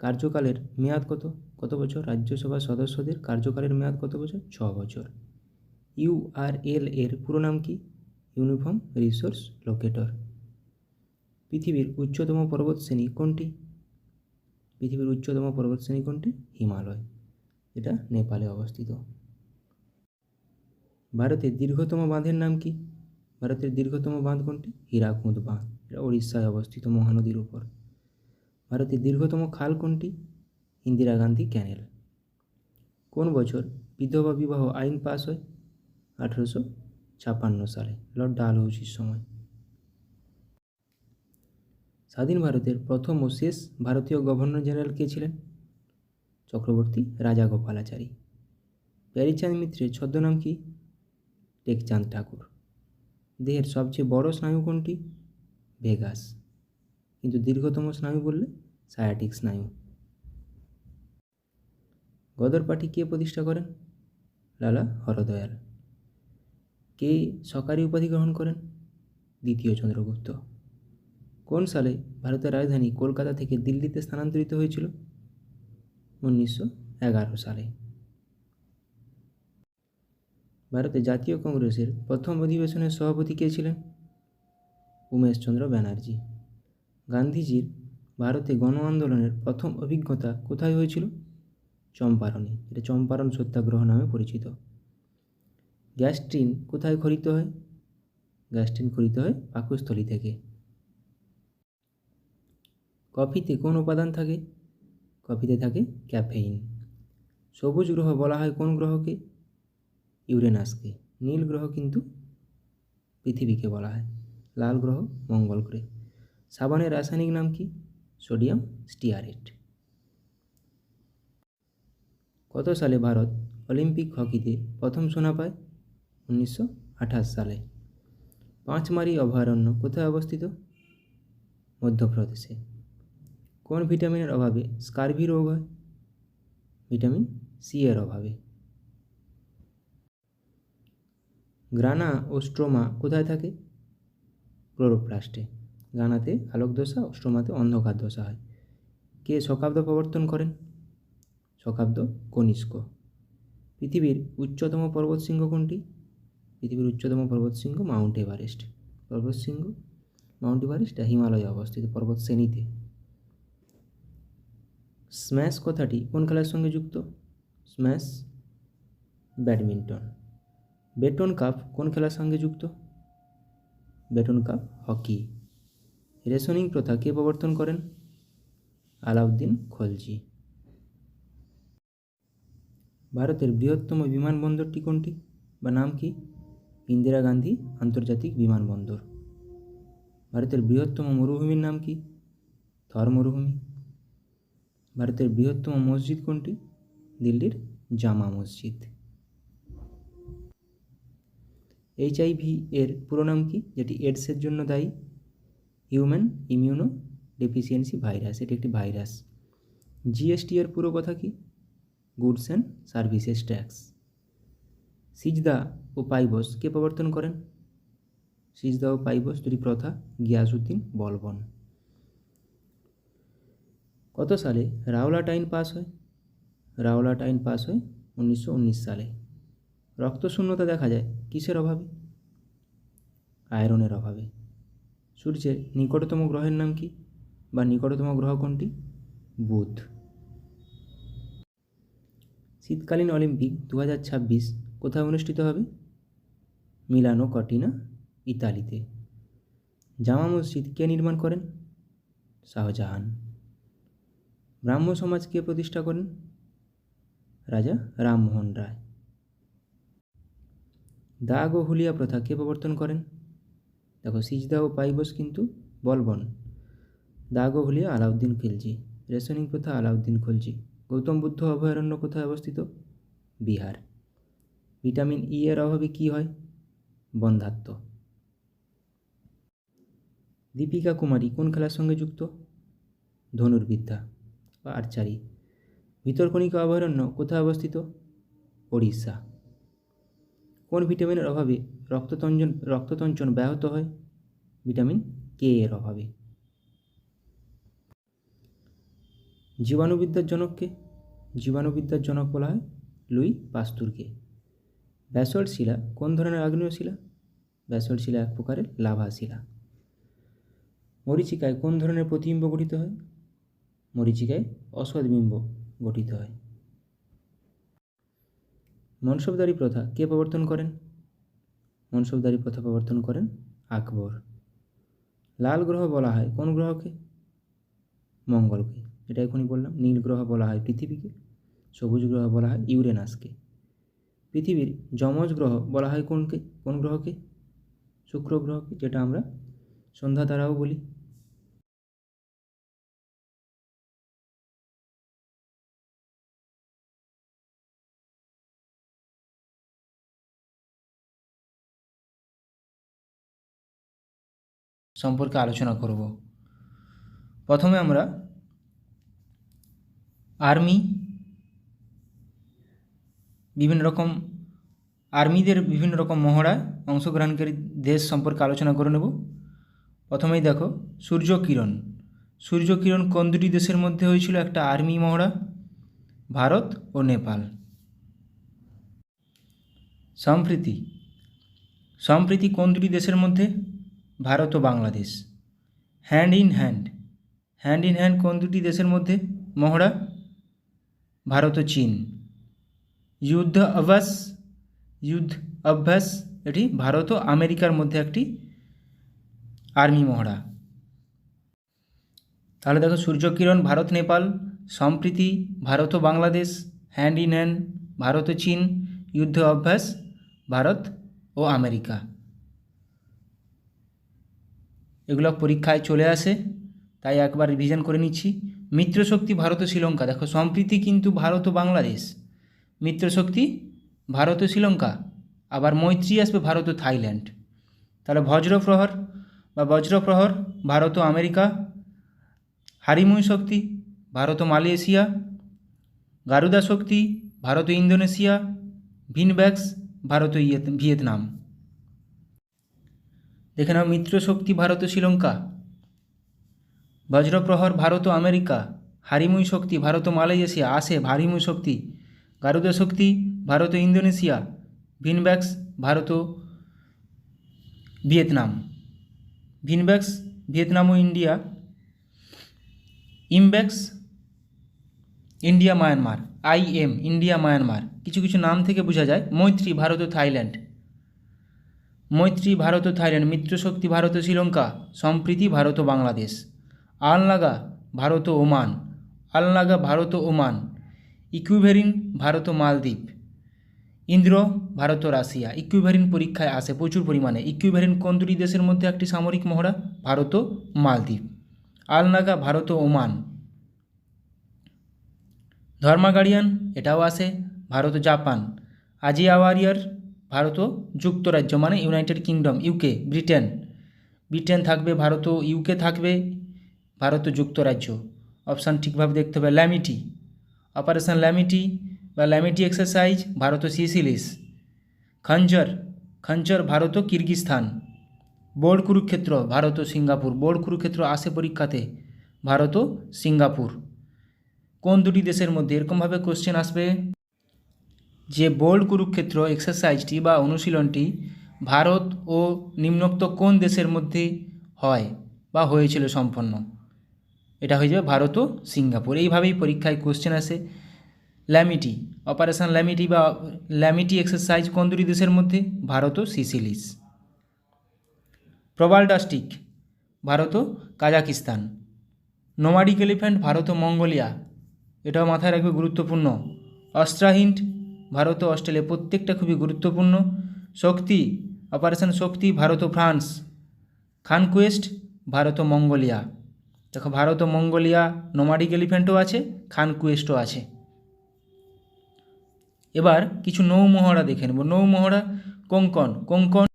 A: কার্যকালের মেয়াদ কত? কত বছর? রাজ্যসভার সদস্যদের কার্যকালের মেয়াদ কত বছর? 6 বছর। URL এর পুরো নাম কি? Uniform resource locator. পৃথিবীর উচ্চতম পর্বতশ্রেণী কোনটি? পৃথিবীর উচ্চতম পর্বতশ্রেণী কোনটি? হিমালয়, এটা নেপালে অবস্থিত। ভারতের দীর্ঘতম বাঁধের নাম কি? ভারতের দীর্ঘতম বাঁধ কোনটি? হীরাকুদ বাঁধ, এটা উড়িষ্যায় অবস্থিত মহানদীর উপর। ভারতের দীর্ঘতম খাল কোনটি? ইন্দিরা গান্ধী ক্যানেল। কোন বছর বিধবা বিবাহ আইন পাস হয়? 1856 সালে, লর্ড ডালহৌসির সময়। স্বাধীন ভারতের প্রথম ও শেষ ভারতীয় গভর্নর জেনারেল কে ছিলেন? চক্রবর্তী রাজাগোপালাচারী। প্যারীচাঁদ মিত্রের ছদ্মনাম কি? টেকচাঁদ ঠাকুর। দেহের সবচেয়ে বড় স্নায়ু কোনটি? ভেগাস। কিন্তু দীর্ঘতম স্নায়ু বললে সায়াটিক স্নায়ু। গদর পার্টি কে প্রতিষ্ঠা করেন? লালা হরদয়াল। কে সরকারি উপাধি গ্রহণ করেন? দ্বিতীয় চন্দ্রগুপ্ত। কোন সালে ভারতের রাজধানী কলকাতা থেকে দিল্লিতে স্থানান্তরিত হয়েছিল? 1911 সালে। ভারতের জাতীয় কংগ্রেসের প্রথম অধিবেশনের সভাপতি কে ছিলেন? উমেশচন্দ্র ব্যানার্জি। গান্ধীজির ভারতে গণ আন্দোলনের প্রথম অভিজ্ঞতা কোথায় হয়েছিল? চম্পারণে, এটা চম্পারণ সত্যাগ্রহ নামে পরিচিত। গ্যাস ট্রেন কোথায় খরিত হয়? গ্যাস ট্রেন খরিত হয় পাকস্থলী থেকে। কফিতে কোন উপাদান থাকে? কফিতে থাকে ক্যাফেইন। সবুজ গ্রহ বলা হয় কোন গ্রহকে? ইউরেনাসকে। নীল গ্রহ কিন্তু পৃথিবীকে বলা হয়। লাল গ্রহ মঙ্গল গ্রহ। সাবানের রাসায়নিক নাম কি? Sodium stearate. কত সালে ভারত অলিম্পিক হকিতে প্রথম সোনা পায়? 1998 1928 সালে। পাঁচমারি অভয়ারণ্য কোথায় অবস্থিত? মধ্যপ্রদেশে। কোন ভিটামিনের অভাবে স্কারভি রোগ হয়? ভিটামিন সি এর অভাবে। গ্রানা ও স্ট্রোমা কোথায় থাকে? ক্লোরোপ্লাস্টে। গ্রানাতে আলোক দশা ও স্ট্রোমাতে অন্ধকার দশা হয়। কে শকাব্দ প্রবর্তন করেন? শকাব্দ কনিষ্ক। পৃথিবীর উচ্চতম পর্বতশৃঙ্গ কোনটি? পৃথিবীর উচ্চতম পর্বতশৃঙ্গ মাউন্ট এভারেস্ট। পর্বতশৃঙ্গ মাউন্ট এভারেস্ট হিমালয়ে অবস্থিত পর্বত শ্রেণীতে। স্ম্যাশ কথাটি কোন খেলার সঙ্গে যুক্ত? Smash badminton. বেটন কাপ কোন খেলার সঙ্গে যুক্ত? Button cup hockey. রেশনিং প্রথা কে প্রবর্তন করেন? আলাউদ্দিন খলজি। ভারতের বৃহত্তম বিমানবন্দরটি কোনটি বা নাম কি? ইন্দিরা গান্ধী আন্তর্জাতিক বিমানবন্দর। ভারতের বৃহত্তম মরুভূমির নাম কি? থর মরুভূমি। ভারতের বৃহত্তম মসজিদ কোনটি? দিল্লির জামা মসজিদ। এইচআইভি এর পুরো নাম কি, যেটি এডসের জন্য দায়ী? Human immuno deficiency virus. এটি একটি ভাইরাস। জিএসটি এর পুরো কথা কি? Goods and services tax. সিজদা ও পাইবস কে প্রবর্তন করেন? সিজদা ও পাইবস দুটি প্রথা গিয়াসউদ্দিন বলবন। কত সালে রাওলাট আইন পাস হয়? রাওলাট আইন পাস হয় 1919 সালে। রক্তশূন্যতা দেখা যায় কিসের অভাবে? আয়রনের অভাবে। সূর্যের নিকটতম গ্রহের নাম কি বা নিকটতম গ্রহ কোনটি? বুধ। শীতকালীন অলিম্পিক 2026 কোথায় অনুষ্ঠিত হবে? মিলানো কর্টিনা, ইতালিতে। জামা মসজিদ কে নির্মাণ করেন? শাহজাহান। ব্রাহ্ম সমাজ কে প্রতিষ্ঠা করেন? রাজা রামমোহন রায়। দাগ ও হুলিয়া প্রথা কে প্রবর্তন করেন? দেখো সিজদা ও পাইবস কিন্তু বলবন। দাগ ও হুলিয়া আলাউদ্দিন খিলজি। রেশনিং প্রথা আলাউদ্দিন খলজি। গৌতম বুদ্ধ অভয়ারণ্য কোথায় অবস্থিত? বিহার। ভিটামিন ই এর অভাবে কী হয়? বন্ধ্যাত্ব। দীপিকা কুমারী কোন খেলার সঙ্গে যুক্ত? ধনুর্বিদ্যা বা আর্চারি। ভিতরকণিকা অভয়ারণ্য কোথায় অবস্থিত? ওড়িশা। কোন ভিটামিনের অভাবে রক্ততঞ্চন ব্যাহত হয়? ভিটামিন কে এর অভাবে। জীবাণুবিদ্যার জনককে? জীবাণুবিদ্যার জনক বলা হয় লুই পাস্তুরকে। ব্যাসল্ট শিলা কোন ধরনের আগ্নেয় শিলা? ব্যাসল্ট শিলা এক প্রকারের লাভা শিলা। মরীচিকায় কোন ধরনের প্রতিবিম্ব গঠিত হয়? মরীচিকায় অসৎবিম্ব গঠিত হয়। মনসবদারি প্রথা কে প্রবর্তন করেন? মনসবদারি প্রথা প্রবর্তন করেন আকবর। লাল গ্রহ বলা হয় কোন গ্রহকে? মঙ্গলকে। এটা এখনই বললাম। নীল গ্রহ বলা হয় পৃথিবীকে। সবুজ গ্রহ বলা হয় ইউরেনাসকে। পৃথিবীর যমজ গ্রহ বলা হয় কোন গ্রহকে? শুক্র গ্রহকে, যেটা আমরা সন্ধ্যা তারাও বলি। সম্পর্কে আলোচনা করব। প্রথমে আমরা আর্মিদের বিভিন্ন রকম মহড়ায় অংশগ্রহণকারী দেশ সম্পর্কে আলোচনা করে নেব। প্রথমেই দেখো সূর্যকিরণ। সূর্যকিরণ কোন দুটি দেশের মধ্যে হয়েছিল একটা আর্মি মহড়া? ভারত ও নেপাল। সম্প্রীতি কোন দুটি দেশের মধ্যে? ভারত ও বাংলাদেশ। হ্যান্ড ইন হ্যান্ড কোন দুটি দেশের মধ্যে মহড়া? ভারত ও চীন। যুদ্ধ অভ্যাস এটি ভারত ও আমেরিকার মধ্যে একটি আর্মি মহড়া। তাহলে দেখো সূর্যকিরণ ভারত নেপাল, সম্প্রীতি ভারত ও Bangladesh, hand in hand Bharat ও চীন, যুদ্ধ অভ্যাস ভারত ও আমেরিকা। এগুলো পরীক্ষায় চলে আসে, তাই একবার রিভিশন করে নিচ্ছি। মিত্রশক্তি ভারত ও শ্রীলঙ্কা। দেখো সম্প্রীতি কিন্তু ভারত ও বাংলাদেশ, মিত্রশক্তি ভারত ও শ্রীলঙ্কা।
B: আবার মৈত্রী আসবে ভারত ও থাইল্যান্ড। তাহলে বজ্রপ্রহর বা বজ্রপ্রহর ভারত ও আমেরিকা, হারিমুই শক্তি ভারত ও মালয়েশিয়া, গারুদা শক্তি ভারত ও ইন্দোনেশিয়া, ভিনব্যাক্স ভারত ও ভিয়েতনাম। দেখে নাও মিত্র শক্তি ভারত ও শ্রীলঙ্কা, বজ্রপ্রহর ভারত ও আমেরিকা, হারিমুই শক্তি ভারত ও মালয়েশিয়া, আসে হারিমুই শক্তি, গারুদা শক্তি ভারত ও ইন্দোনেশিয়া, ভিনব্যাক্স ভারত ও ভিয়েতনাম। ভিনব্যাক্স ভিয়েতনাম ও India, ইমব্যাক্স India Myanmar, IM India Myanmar. কিছু কিছু নাম থেকে বোঝা যায়। মৈত্রী ভারত ও থাইল্যান্ড, মৈত্রী ভারত ও থাইল্যান্ড, মিত্রশক্তি ভারত ও শ্রীলঙ্কা, সম্প্রীতি ভারত ও বাংলাদেশ। আলনাগা ভারত ও ওমান, আলনাগা ভারত ও ওমান, ইকুইভেরিন ভারত ও মালদ্বীপ, ইন্দ্র ভারত ও রাশিয়া। ইকুইভেরিন পরীক্ষায় আসে প্রচুর পরিমাণে। ইকুইভেরিন কোন দুটি দেশের মধ্যে একটি সামরিক মহড়া? ভারত ও মালদ্বীপ। আলনাগা ভারত ও ওমান। ধর্মাগাড়িয়ান এটাও আসে ভারত ও জাপান। আজিয়া ওয়ারিয়ার ভারত ও যুক্তরাজ্য মানে United kingdom, UK Britain, Britain থাকবে, ভারত ও UK থাকবে, ভারত ও যুক্তরাজ্য। অপশান ঠিকভাবে দেখতে হবে। ল্যামিটি, অপারেশন ল্যামিটি বা ল্যামিটি এক্সারসাইজ ভারত ও সিসিলিস। খঞ্জর, খঞ্জর ভারত ও কিরগিস্তান। বোর্ড কুরুক্ষেত্র ভারত ও সিঙ্গাপুর। বোর্ড কুরুক্ষেত্র আসে পরীক্ষাতে, ভারত ও সিঙ্গাপুর। কোন দুটি দেশের মধ্যে? এরকমভাবে কোশ্চেন আসবে যে বোর্ড কুরুক্ষেত্র এক্সারসাইজটি বা অনুশীলনটি ভারত ও নিম্নোক্ত কোন দেশের মধ্যে হয় বা হয়েছিল সম্পন্ন? এটা হয়ে যাবে ভারত ও সিঙ্গাপুর। এইভাবেই পরীক্ষায় কোশ্চেন আসে। ল্যামিটি, অপারেশন ল্যামিটি বা ল্যামিটি এক্সারসাইজ কোন দুটি দেশের মধ্যে? ভারত ও সিসিলিস। প্রবালডাস্টিক ভারত ও কাজাকিস্তান। নোমাডিক এলিফ্যান্ট ভারত ও মঙ্গোলিয়া, এটাও মাথায় রাখবে, গুরুত্বপূর্ণ। অস্ট্রাহিন্ড ভারত ও অস্ট্রেলিয়া, প্রত্যেকটা খুবই গুরুত্বপূর্ণ। শক্তি, অপারেশন শক্তি ভারত ও ফ্রান্স। খানকুয়েস্ট ভারত ও মঙ্গোলিয়া। দেখো ভারত ও মঙ্গোলিয়া নোমাডিক এলিফ্যান্টও আছে, খানকুয়েস্টও আছে। এবার কিছু নৌমহড়া দেখে নেব। নৌমহড়া কোঙ্কন, কোঙ্কন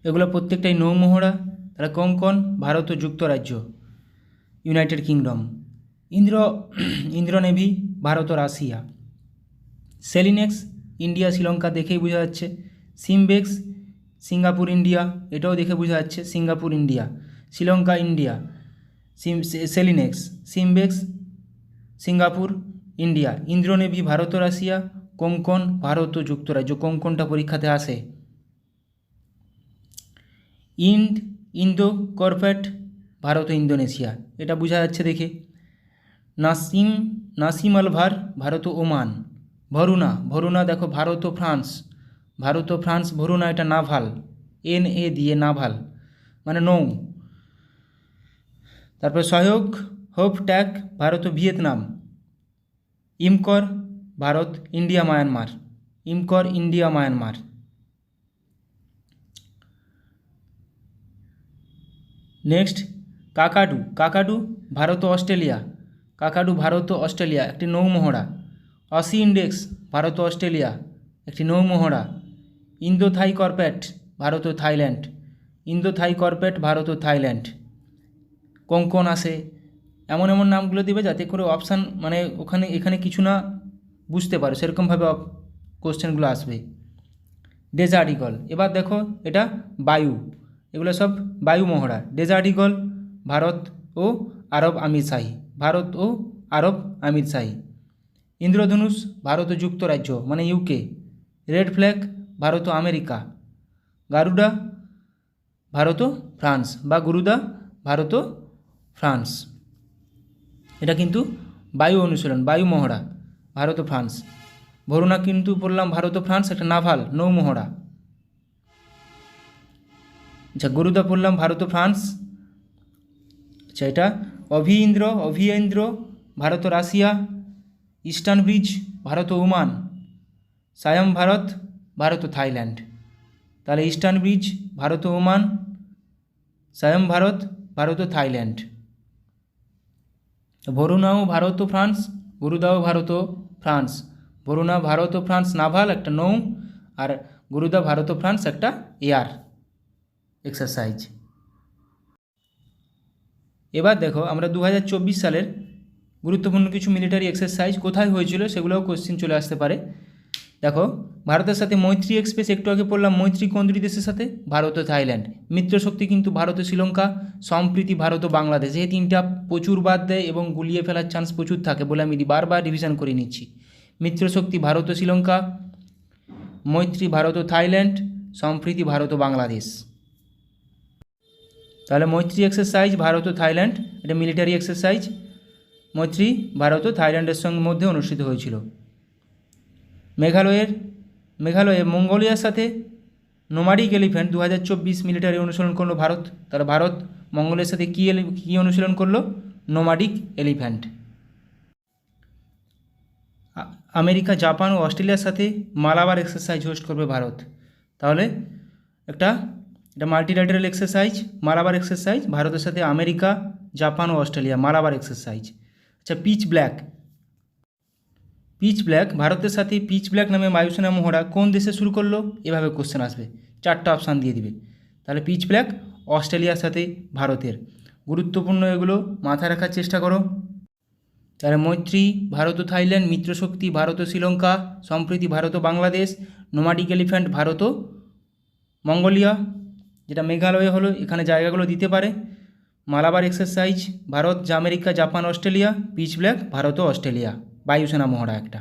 B: এগুলো প্রত্যেকটাই নৌমহড়া। তাহলে কোঙ্কন ভারত ও যুক্তরাজ্য, United kingdom. Indra navy Bharat ও রাশিয়া। সেলিনেক্স ইন্ডিয়া শ্রীলঙ্কা, দেখেই বোঝা যাচ্ছে। সিমবেক্স সিঙ্গাপুর ইন্ডিয়া, এটাও দেখে বোঝা যাচ্ছে, Singapore India. Sri Lanka India, SLINEX. SIMBEX Singapore India. Indra Navy Bharat ও রাশিয়া। কোঙ্কন ভারত ও যুক্তরাজ্য, কোঙ্কনটা পরীক্ষাতে আসে। ইন্দো কর্পেট ভারত ও ইন্দোনেশিয়া, এটা বোঝা যাচ্ছে দেখে। নাসিম আলভার ভারত ও ওমান। ভরুনা, ভরুনা দেখো ভারত ও ফ্রান্স, ভারত ও ফ্রান্স ভরুনা, এটা নাভাল, NA দিয়ে নাভাল মানে নৌ। তারপর সহায়ক হোপ ট্যাগ ভারত ও Vietnam. IMCOR Bharat India Myanmar, IMCOR India Myanmar. Next কাকাডু, কাকাডু Bharat ও অস্ট্রেলিয়া, কাকাডু ভারত ও অস্ট্রেলিয়া একটি নৌমহড়া। অসি ইন্ডেক্স ভারত ও অস্ট্রেলিয়া একটি নৌমহড়া। ইন্দো থাই কর্পেট ভারত ও থাইল্যান্ড, ইন্দো থাই কর্পেট ভারত ও থাইল্যান্ড। কোঙ্কন আসে। এমন এমন নামগুলো দিবে যাতে করে অপশান মানে এখানে কিছু না বুঝতে পারো, সেরকমভাবে কোশ্চেনগুলো আসবে। ডেজার্ট ইগল, এবার দেখো এটা বায়ু, এগুলো সব বায়ু মহড়া। ডেজার্ট ইগল ভারত ও আরব আমিরশাহী, ভারত ও আরব আমিরশাহী। ইন্দ্রধনুষ ভারত ও যুক্তরাজ্য মানে UK। রেড ফ্ল্যাগ ভারত ও আমেরিকা। গারুডা ভারত ও ফ্রান্স বা গুরুদা ভারত ও ফ্রান্স। এটা কিন্তু বায়ু অনুশীলন, বায়ু মহড়া, ভারত ও ফ্রান্স। ভরুনা কিন্তু বললাম ভারত ও ফ্রান্স, একটা নাভাল নৌমহড়া। আচ্ছা গুরুদা পড়লাম ভারত ও ফ্রান্স। আচ্ছা এটা অভিয়েন্দ্র ভারত ও রাশিয়া। ইস্টার্ন ব্রিজ ভারত ও ওমান। সায়ম ভারত, ভারত ও থাইল্যান্ড। তাহলে ইস্টার্ন ব্রিজ ভারত ও ওমান, সায়ম ভারত, ভারত ও থাইল্যান্ড। ভরুনাও ভারত ও ফ্রান্স, গুরুদাও ভারত ও ফ্রান্স। ভরুনা ভারত ও ফ্রান্স নাভাল একটা নৌ, আর
A: গুরুদা ভারত ও ফ্রান্স একটা এয়ার এক্সারসাইজ। এবার দেখো আমরা 2024 সালের গুরুত্বপূর্ণ কিছু মিলিটারি এক্সারসাইজ কোথায় হয়েছিল সেগুলোও কোশ্চেন চলে আসতে পারে। দেখো ভারতের সাথে মৈত্রী এক্সপ্রেস একটু আগে পড়লাম, মৈত্রী কোন দুটি দেশের সাথে? ভারত ও থাইল্যান্ড। মিত্রশক্তি কিন্তু ভারত ও শ্রীলঙ্কা, সম্প্রীতি ভারত ও বাংলাদেশ। এই তিনটা প্রচুর বাদ দেয় এবং গুলিয়ে ফেলার চান্স প্রচুর থাকে বলে আমি বারবার রিভিশন করে নিচ্ছি। মিত্রশক্তি ভারত ও শ্রীলঙ্কা, মৈত্রী ভারত ও থাইল্যান্ড, সম্প্রীতি ভারত ও বাংলাদেশ। তাহলে মৈত্রী এক্সারসাইজ ভারত ও থাইল্যান্ড, এটা মিলিটারি এক্সারসাইজ, মৈত্রী ভারত ও থাইল্যান্ডের সঙ্গে মধ্যে অনুষ্ঠিত হয়েছিল। মেঘালয়ে মঙ্গোলিয়ার সাথে নোমাডিক এলিফ্যান্ট 2024 মিলিটারি অনুশীলন করলো ভারত। তাহলে ভারত মঙ্গোলিয়ার সাথে কী অনুশীলন করলো? Nomadic elephant. আমেরিকা, জাপান ও অস্ট্রেলিয়ার সাথে মালাবার এক্সারসাইজ হোস্ট করবে ভারত। তাহলে এটা মাল্টিল্যাটারাল এক্সারসাইজ, মালাবার এক্সারসাইজ, ভারতের সাথে আমেরিকা, জাপান ও অস্ট্রেলিয়া, মালাবার এক্সারসাইজ। আচ্ছা, পিচ ব্ল্যাক ভারতের সাথে পিচ ব্ল্যাক নামে বায়ুসেনা মহড়া কোন দেশে শুরু করলো? এভাবে কোশ্চেন আসবে, 4টা অপশান দিয়ে দিবে। তাহলে পিচ ব্ল্যাক অস্ট্রেলিয়ার সাথে ভারতের। গুরুত্বপূর্ণ এগুলো মাথায় রাখার চেষ্টা করো। তাহলে মৈত্রী ভারত ও থাইল্যান্ড, মিত্রশক্তি ভারত ও শ্রীলঙ্কা, সম্প্রীতি ভারত ও বাংলাদেশ, নোমাডিক এলিফ্যান্ট ভারত ও মঙ্গোলিয়া, যেটা মেঘালয় হলো, এখানে জায়গাগুলো দিতে পারে। Malabar exercise Bharat, America, Japan, Australia, pitch black Bharat ও অস্ট্রেলিয়া, বায়ুসেনা মহড়া একটা।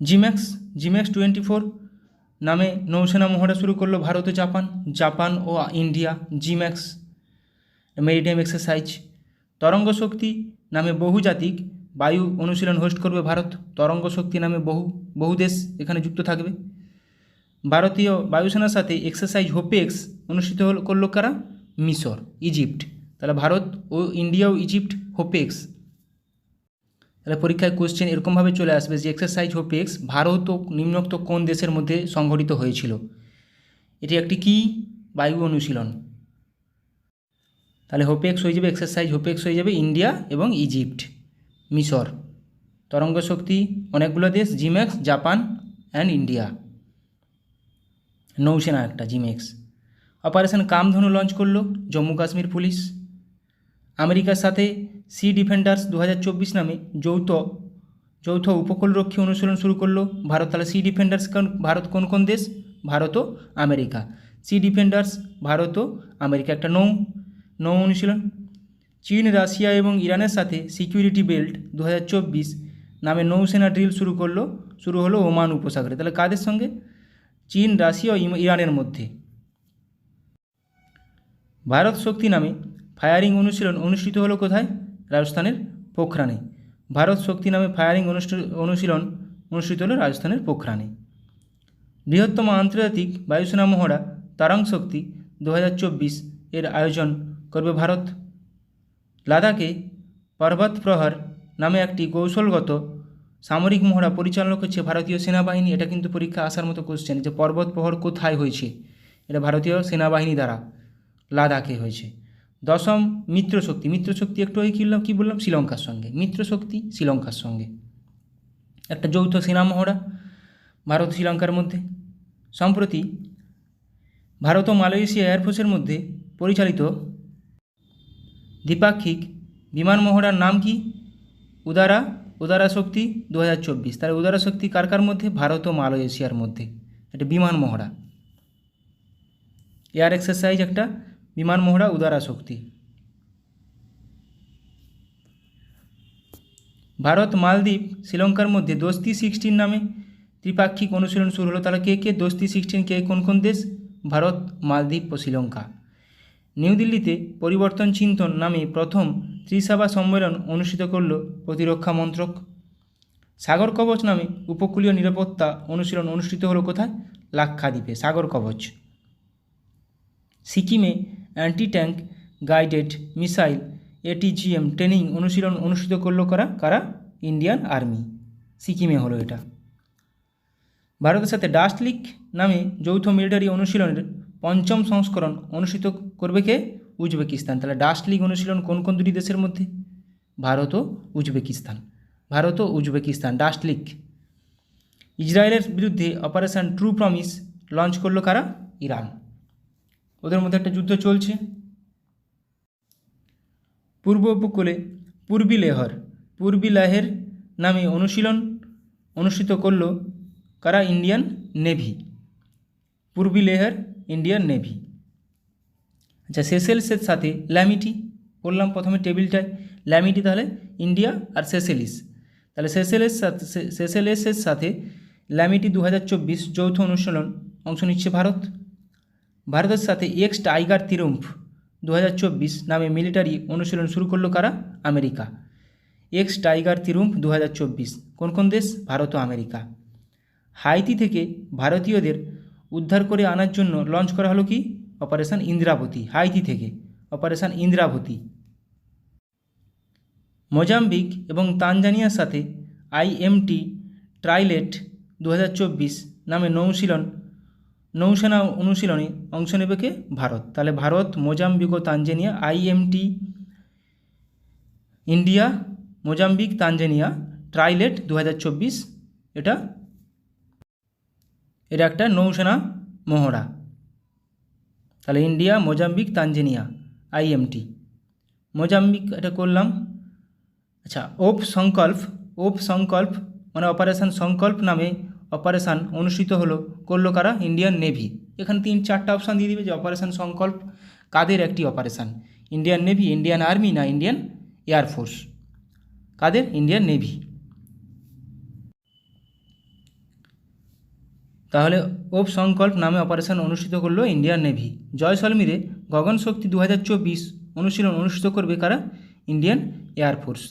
A: জিম্যাক্স 24 নামে নৌসেনা মহড়া শুরু করলো ভারত ও জাপান ও ইন্ডিয়া, জিম্যাক্স মেরিটাইম এক্সারসাইজ। তরঙ্গ শক্তি নামে বহুজাতিক বায়ু অনুশীলন হোস্ট করবে ভারত। তরঙ্গ শক্তি নামে বহু দেশ এখানে যুক্ত থাকবে। ভারতীয় বায়ুসেনার সাথে এক্সারসাইজ হোপেক্স অনুষ্ঠিত করলো কারা? মিশর, ইজিপ্ট। তাহলে ভারত ও ইন্ডিয়া ও ইজিপ্ট হোপেক্স। তাহলে পরীক্ষায় কোশ্চেন এরকমভাবে চলে আসবে যে এক্সারসাইজ হোপেক্স ভারত ও নিম্নোক্ত কোন দেশের মধ্যে সংঘটিত হয়েছিল? এটি একটি কি বায়ু অনুশীলন। তাহলে হোপেক্স হয়ে যাবে, এক্সারসাইজ হোপেক্স হয়ে যাবে ইন্ডিয়া এবং ইজিপ্ট, মিশর। তরঙ্গ শক্তি অনেকগুলো দেশ, জিম্যাক্স, জাপান অ্যান্ড ইন্ডিয়া। নৌসেনা একটা, জিম্যাক্স। অপারেশন কামধনু লঞ্চ করলো জম্মু কাশ্মীর পুলিশ। আমেরিকার সাথে সি ডিফেন্ডার্স 2024 নামে যৌথ উপকূলরক্ষী অনুশীলন শুরু করলো ভারত। তাহলে সি ডিফেন্ডার্স ভারত কোন দেশ? ভারত ও আমেরিকা। সি ডিফেন্ডার্স ভারত ও আমেরিকা, একটা নৌ অনুশীলন। চীন, রাশিয়া এবং ইরানের সাথে সিকিউরিটি বেল্ট 2024 নামে নৌসেনা ড্রিল শুরু হলো ওমান উপসাগরে। তাহলে কাদের সঙ্গে? চীন, রাশিয়া ও ইরানের মধ্যে। ভারত শক্তি নামে ফায়ারিং অনুশীলন অনুষ্ঠিত হলো কোথায়? রাজস্থানের পোখরানে। ভারত শক্তি নামে ফায়ারিং অনুশীলন অনুষ্ঠিত হলো রাজস্থানের পোখরানে। বৃহত্তম আন্তর্জাতিক বায়ুসেনা মহড়া তারাং শক্তি 2024 এর আয়োজন করবে ভারত। লাদাখে পর্বত প্রহর নামে একটি কৌশলগত সামরিক মহড়া পরিচালনা করছে ভারতীয় সেনাবাহিনী। এটা কিন্তু পরীক্ষা আসার মতো কোশ্চেন, যে পর্বত প্রহর কোথায় হয়েছে? এটা ভারতীয় সেনাবাহিনী দ্বারা লাদাখে হয়েছে। 10ম মিত্রশক্তি একটু কী বললাম? শ্রীলঙ্কার সঙ্গে। মিত্রশক্তি শ্রীলঙ্কার সঙ্গে একটা যৌথ সেনা মহড়া ভারত শ্রীলঙ্কার মধ্যে। সম্প্রতি ভারত ও মালয়েশিয়া এয়ারফোর্সের মধ্যে পরিচালিত দ্বিপাক্ষিক বিমান মহড়ার নাম কি? উদারা শক্তি 2024। তাহলে উদারা শক্তি কার মধ্যে? ভারত ও মালয়েশিয়ার মধ্যে, এটা বিমান মহড়া, এয়ার এক্সারসাইজ একটা বিমান মহড়া উদারা শক্তি। ভারত, মালদ্বীপ, শ্রীলঙ্কার মধ্যে দোস্তি 16 নামে ত্রিপাক্ষিক অনুশীলন শুরু হলো। তাহলে কে দোস্তি 16 কোন দেশ? ভারত, মালদ্বীপ ও শ্রীলঙ্কা। নিউ দিল্লিতে পরিবর্তন চিন্তন নামে প্রথম ত্রিসভা সম্মেলন অনুষ্ঠিত করল প্রতিরক্ষা মন্ত্রক। সাগর কবচ নামে উপকূলীয় নিরাপত্তা অনুশীলন অনুষ্ঠিত হলো কোথায়? লাক্ষাদ্বীপে, সাগর কবচ। সিকিমে anti tank guided missile ATGM training অনুশীলন অনুষ্ঠিত করলো কারা? ইন্ডিয়ান আর্মি, সিকিমে হলো এটা। ভারতের সাথে ডাস্ট লিক নামে যৌথ মিলিটারি অনুশীলনের 5ম সংস্করণ অনুষ্ঠিত করবে কে? উজবেকিস্তান। তাহলে ডাস্ট লিক অনুশীলন কোন দুটি দেশের মধ্যে? ভারত ও উজবেকিস্তান, ডাস্ট লিক। ইসরায়েলের বিরুদ্ধে অপারেশন ট্রু প্রমিস লঞ্চ করলো কারা? ইরান। ওদের মধ্যে একটা যুদ্ধ চলছে। পূর্ব উপকূলে পূর্বী লেহের নামে অনুশীলন অনুষ্ঠিত করল কারা? Indian navy. Purvi Lehar Indian navy. আচ্ছা, সেসেলসের সাথে ল্যামিটি বললাম প্রথমে টেবিলটায়, ল্যামিটি তাহলে ইন্ডিয়া আর সেসেলিস, তাহলে সেসেলেসের সাথে ল্যামিটি 2024 যৌথ অনুশীলন অংশ নিচ্ছে ভারত। ভারতের সাথে এক্স টাইগার ত্রিউম্ফ 2024 নামে মিলিটারি অনুশীলন শুরু করলো কারা? আমেরিকা। এক্স টাইগার ত্রিউম্ফ 2024 কোন কোন দেশ? ভারত ও আমেরিকা। হাইতি থেকে ভারতীয়দের উদ্ধার করে আনার জন্য লঞ্চ করা হলো কি? অপারেশন ইন্দ্রাবতী। হাইতি থেকে অপারেশন ইন্দ্রাবতী। মোজাম্বিক এবং তানজানিয়ার সাথে IMT ট্রাইলেট 2024 নামে নৌসেনা অনুশীলনে অংশ নেবে কে? ভারত। তাহলে ভারত, মোজাম্বিক ও Tanzania, IMT India, Mozambique, Tanzania trilat 2024, এটা একটা নৌসেনা মহড়া। তাহলে India, Mozambique, Tanzania, IMT। Mozambique এটা করলাম। আচ্ছা, ওপ সংকল্প মানে অপারেশন সংকল্প নামে অপারেশান অনুষ্ঠিত করলো কারা? Indian navy. এখানে 3-4টা অপশান দিয়ে দিবে যে অপারেশন সংকল্প কাদের একটি operation? Indian navy, Indian army না ইন্ডিয়ান এয়ারফোর্স? কাদের? Indian navy. তাহলে ওপ সংকল্প নামে অপারেশন অনুষ্ঠিত করলো ইন্ডিয়ান নেভি। জয়সলমীরে গগনশক্তি 2024 অনুশীলন অনুষ্ঠিত করবে কারা? Indian air force.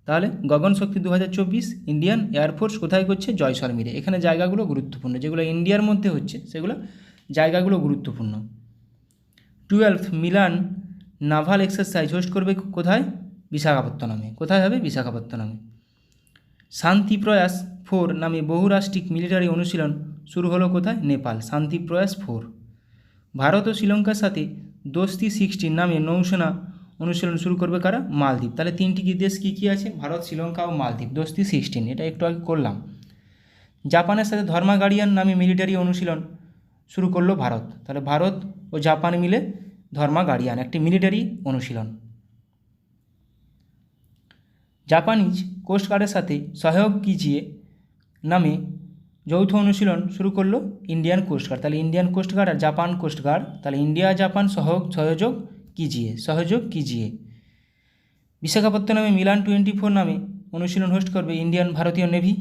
A: তাহলে গগনশক্তি 2024 ইন্ডিয়ান এয়ারফোর্স কোথায় করছে? জয়সলমীরে। এখানে জায়গাগুলো গুরুত্বপূর্ণ, যেগুলো ইন্ডিয়ার মধ্যে হচ্ছে সেগুলো জায়গাগুলো গুরুত্বপূর্ণ। 12th Milan naval exercise host করবে কোথায়? বিশাখাপত্তনমে। কোথায় হবে? বিশাখাপত্তনমে। শান্তি প্রয়াস 4 নামে বহুরাষ্ট্রিক মিলিটারি অনুশীলন শুরু হলো কোথায়? নেপাল। শান্তি প্রয়াস 4। ভারত ও শ্রীলঙ্কার সাথে দোস্তি 16 নামে নৌসেনা অনুশীলন শুরু করবে কারা? মালদ্বীপ। তাহলে 3টি দেশ কী কী আছে? ভারত, শ্রীলঙ্কা ও মালদ্বীপ। দোস্তি 16 এটা একটু আগে করলাম। জাপানের সাথে ধর্মা গার্ডিয়ান নামে মিলিটারি অনুশীলন শুরু করলো ভারত। তাহলে ভারত ও জাপান মিলে ধর্মা গার্ডিয়ান একটি মিলিটারি অনুশীলন। জাপানিজ কোস্টগার্ডের সাথে সহযোগ কিজিয়ে নামে যৌথ অনুশীলন শুরু করলো ইন্ডিয়ান কোস্টগার্ড। তাহলে ইন্ডিয়ান কোস্টগার্ড আর জাপান কোস্টগার্ড, তাহলে ইন্ডিয়া জাপান সহযোগ কিজিয়ে। বিশাখাপত্তনমে মিলান 24 নামে অনুশীলন হোস্ট করবে ইন্ডিয়ান ভারতীয় নেভি।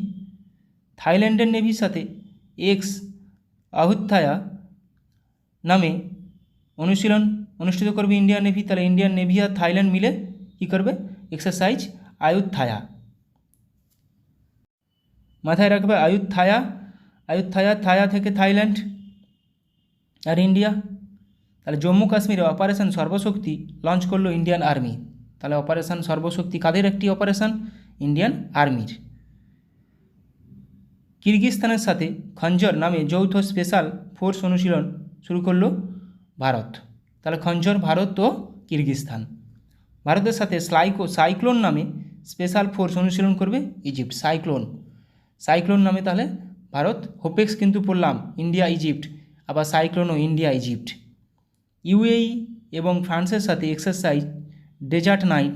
A: থাইল্যান্ডের নেভির সাথে এক্স আহুত্থায়া নামে অনুশীলন অনুষ্ঠিত করবে ইন্ডিয়ান নেভি। তাহলে ইন্ডিয়ান নেভি আর থাইল্যান্ড মিলে কী করবে? এক্সারসাইজ আয়ুত্থায়া। মাথায় রাখবে আয়ুত্থায়া থায়া থেকে থাইল্যান্ড আর ইন্ডিয়া। তাহলে জম্মু কাশ্মীরে অপারেশন সর্বশক্তি লঞ্চ করলো ইন্ডিয়ান আর্মি। তাহলে অপারেশন সর্বশক্তি কাদের একটি অপারেশন? ইন্ডিয়ান আর্মির। কিরগিজস্তানের সাথে খঞ্জর নামে যৌথ স্পেশাল ফোর্স অনুশীলন শুরু করলো ভারত। তাহলে খঞ্জর ভারত ও কিরগিজস্তান। ভারতের সাথে সাইক্লোন নামে স্পেশাল ফোর্স অনুশীলন করবে ইজিপ্ট। সাইক্লোন নামে তাহলে ভারত, হোপেক্স কিন্তু পড়লাম ইন্ডিয়া ইজিপ্ট, আবার সাইক্লোনও ইন্ডিয়া ইজিপ্ট। UAE এবং ফ্রান্সের সাথে এক্সারসাইজ ডেজার্ট নাইট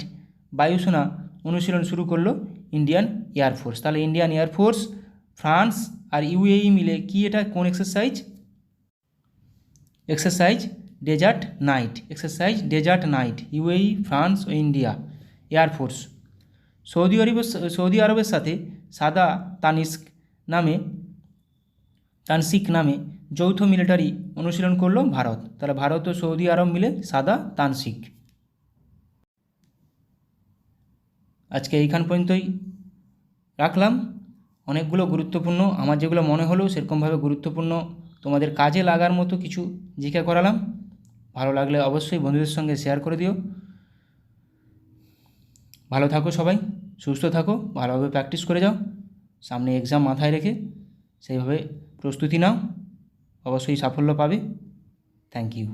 A: বায়ুসেনা অনুশীলন শুরু করলো ইন্ডিয়ান এয়ারফোর্স। তাহলে ইন্ডিয়ান এয়ারফোর্স, ফ্রান্স আর UAE মিলে কি এটা কোন exercise? Exercise desert knight. UAE, France ও ইন্ডিয়া এয়ারফোর্স। সৌদি আরবের সাথে সাদা তানসিক নামে যৌথ মিলিটারি অনুশীলন করলো ভারত। তাহলে ভারত ও সৌদি আরব মিলে সাদা তানসিক। আজকে এইখান পর্যন্তই রাখলাম। অনেকগুলো গুরুত্বপূর্ণ, আমার যেগুলো মনে হলো সেরকমভাবে গুরুত্বপূর্ণ তোমাদের কাজে লাগার মতো কিছু জিজ্ঞাসা করালাম। ভালো লাগলে অবশ্যই বন্ধুদের সঙ্গে শেয়ার করে দিও। ভালো থাকো সবাই, সুস্থ থাকো, ভালোভাবে প্র্যাকটিস করে যাও। সামনে এক্সাম মাথায় রেখে সেইভাবে প্রস্তুতি নাও, অবশ্যই সাফল্য পাবে। Thank you.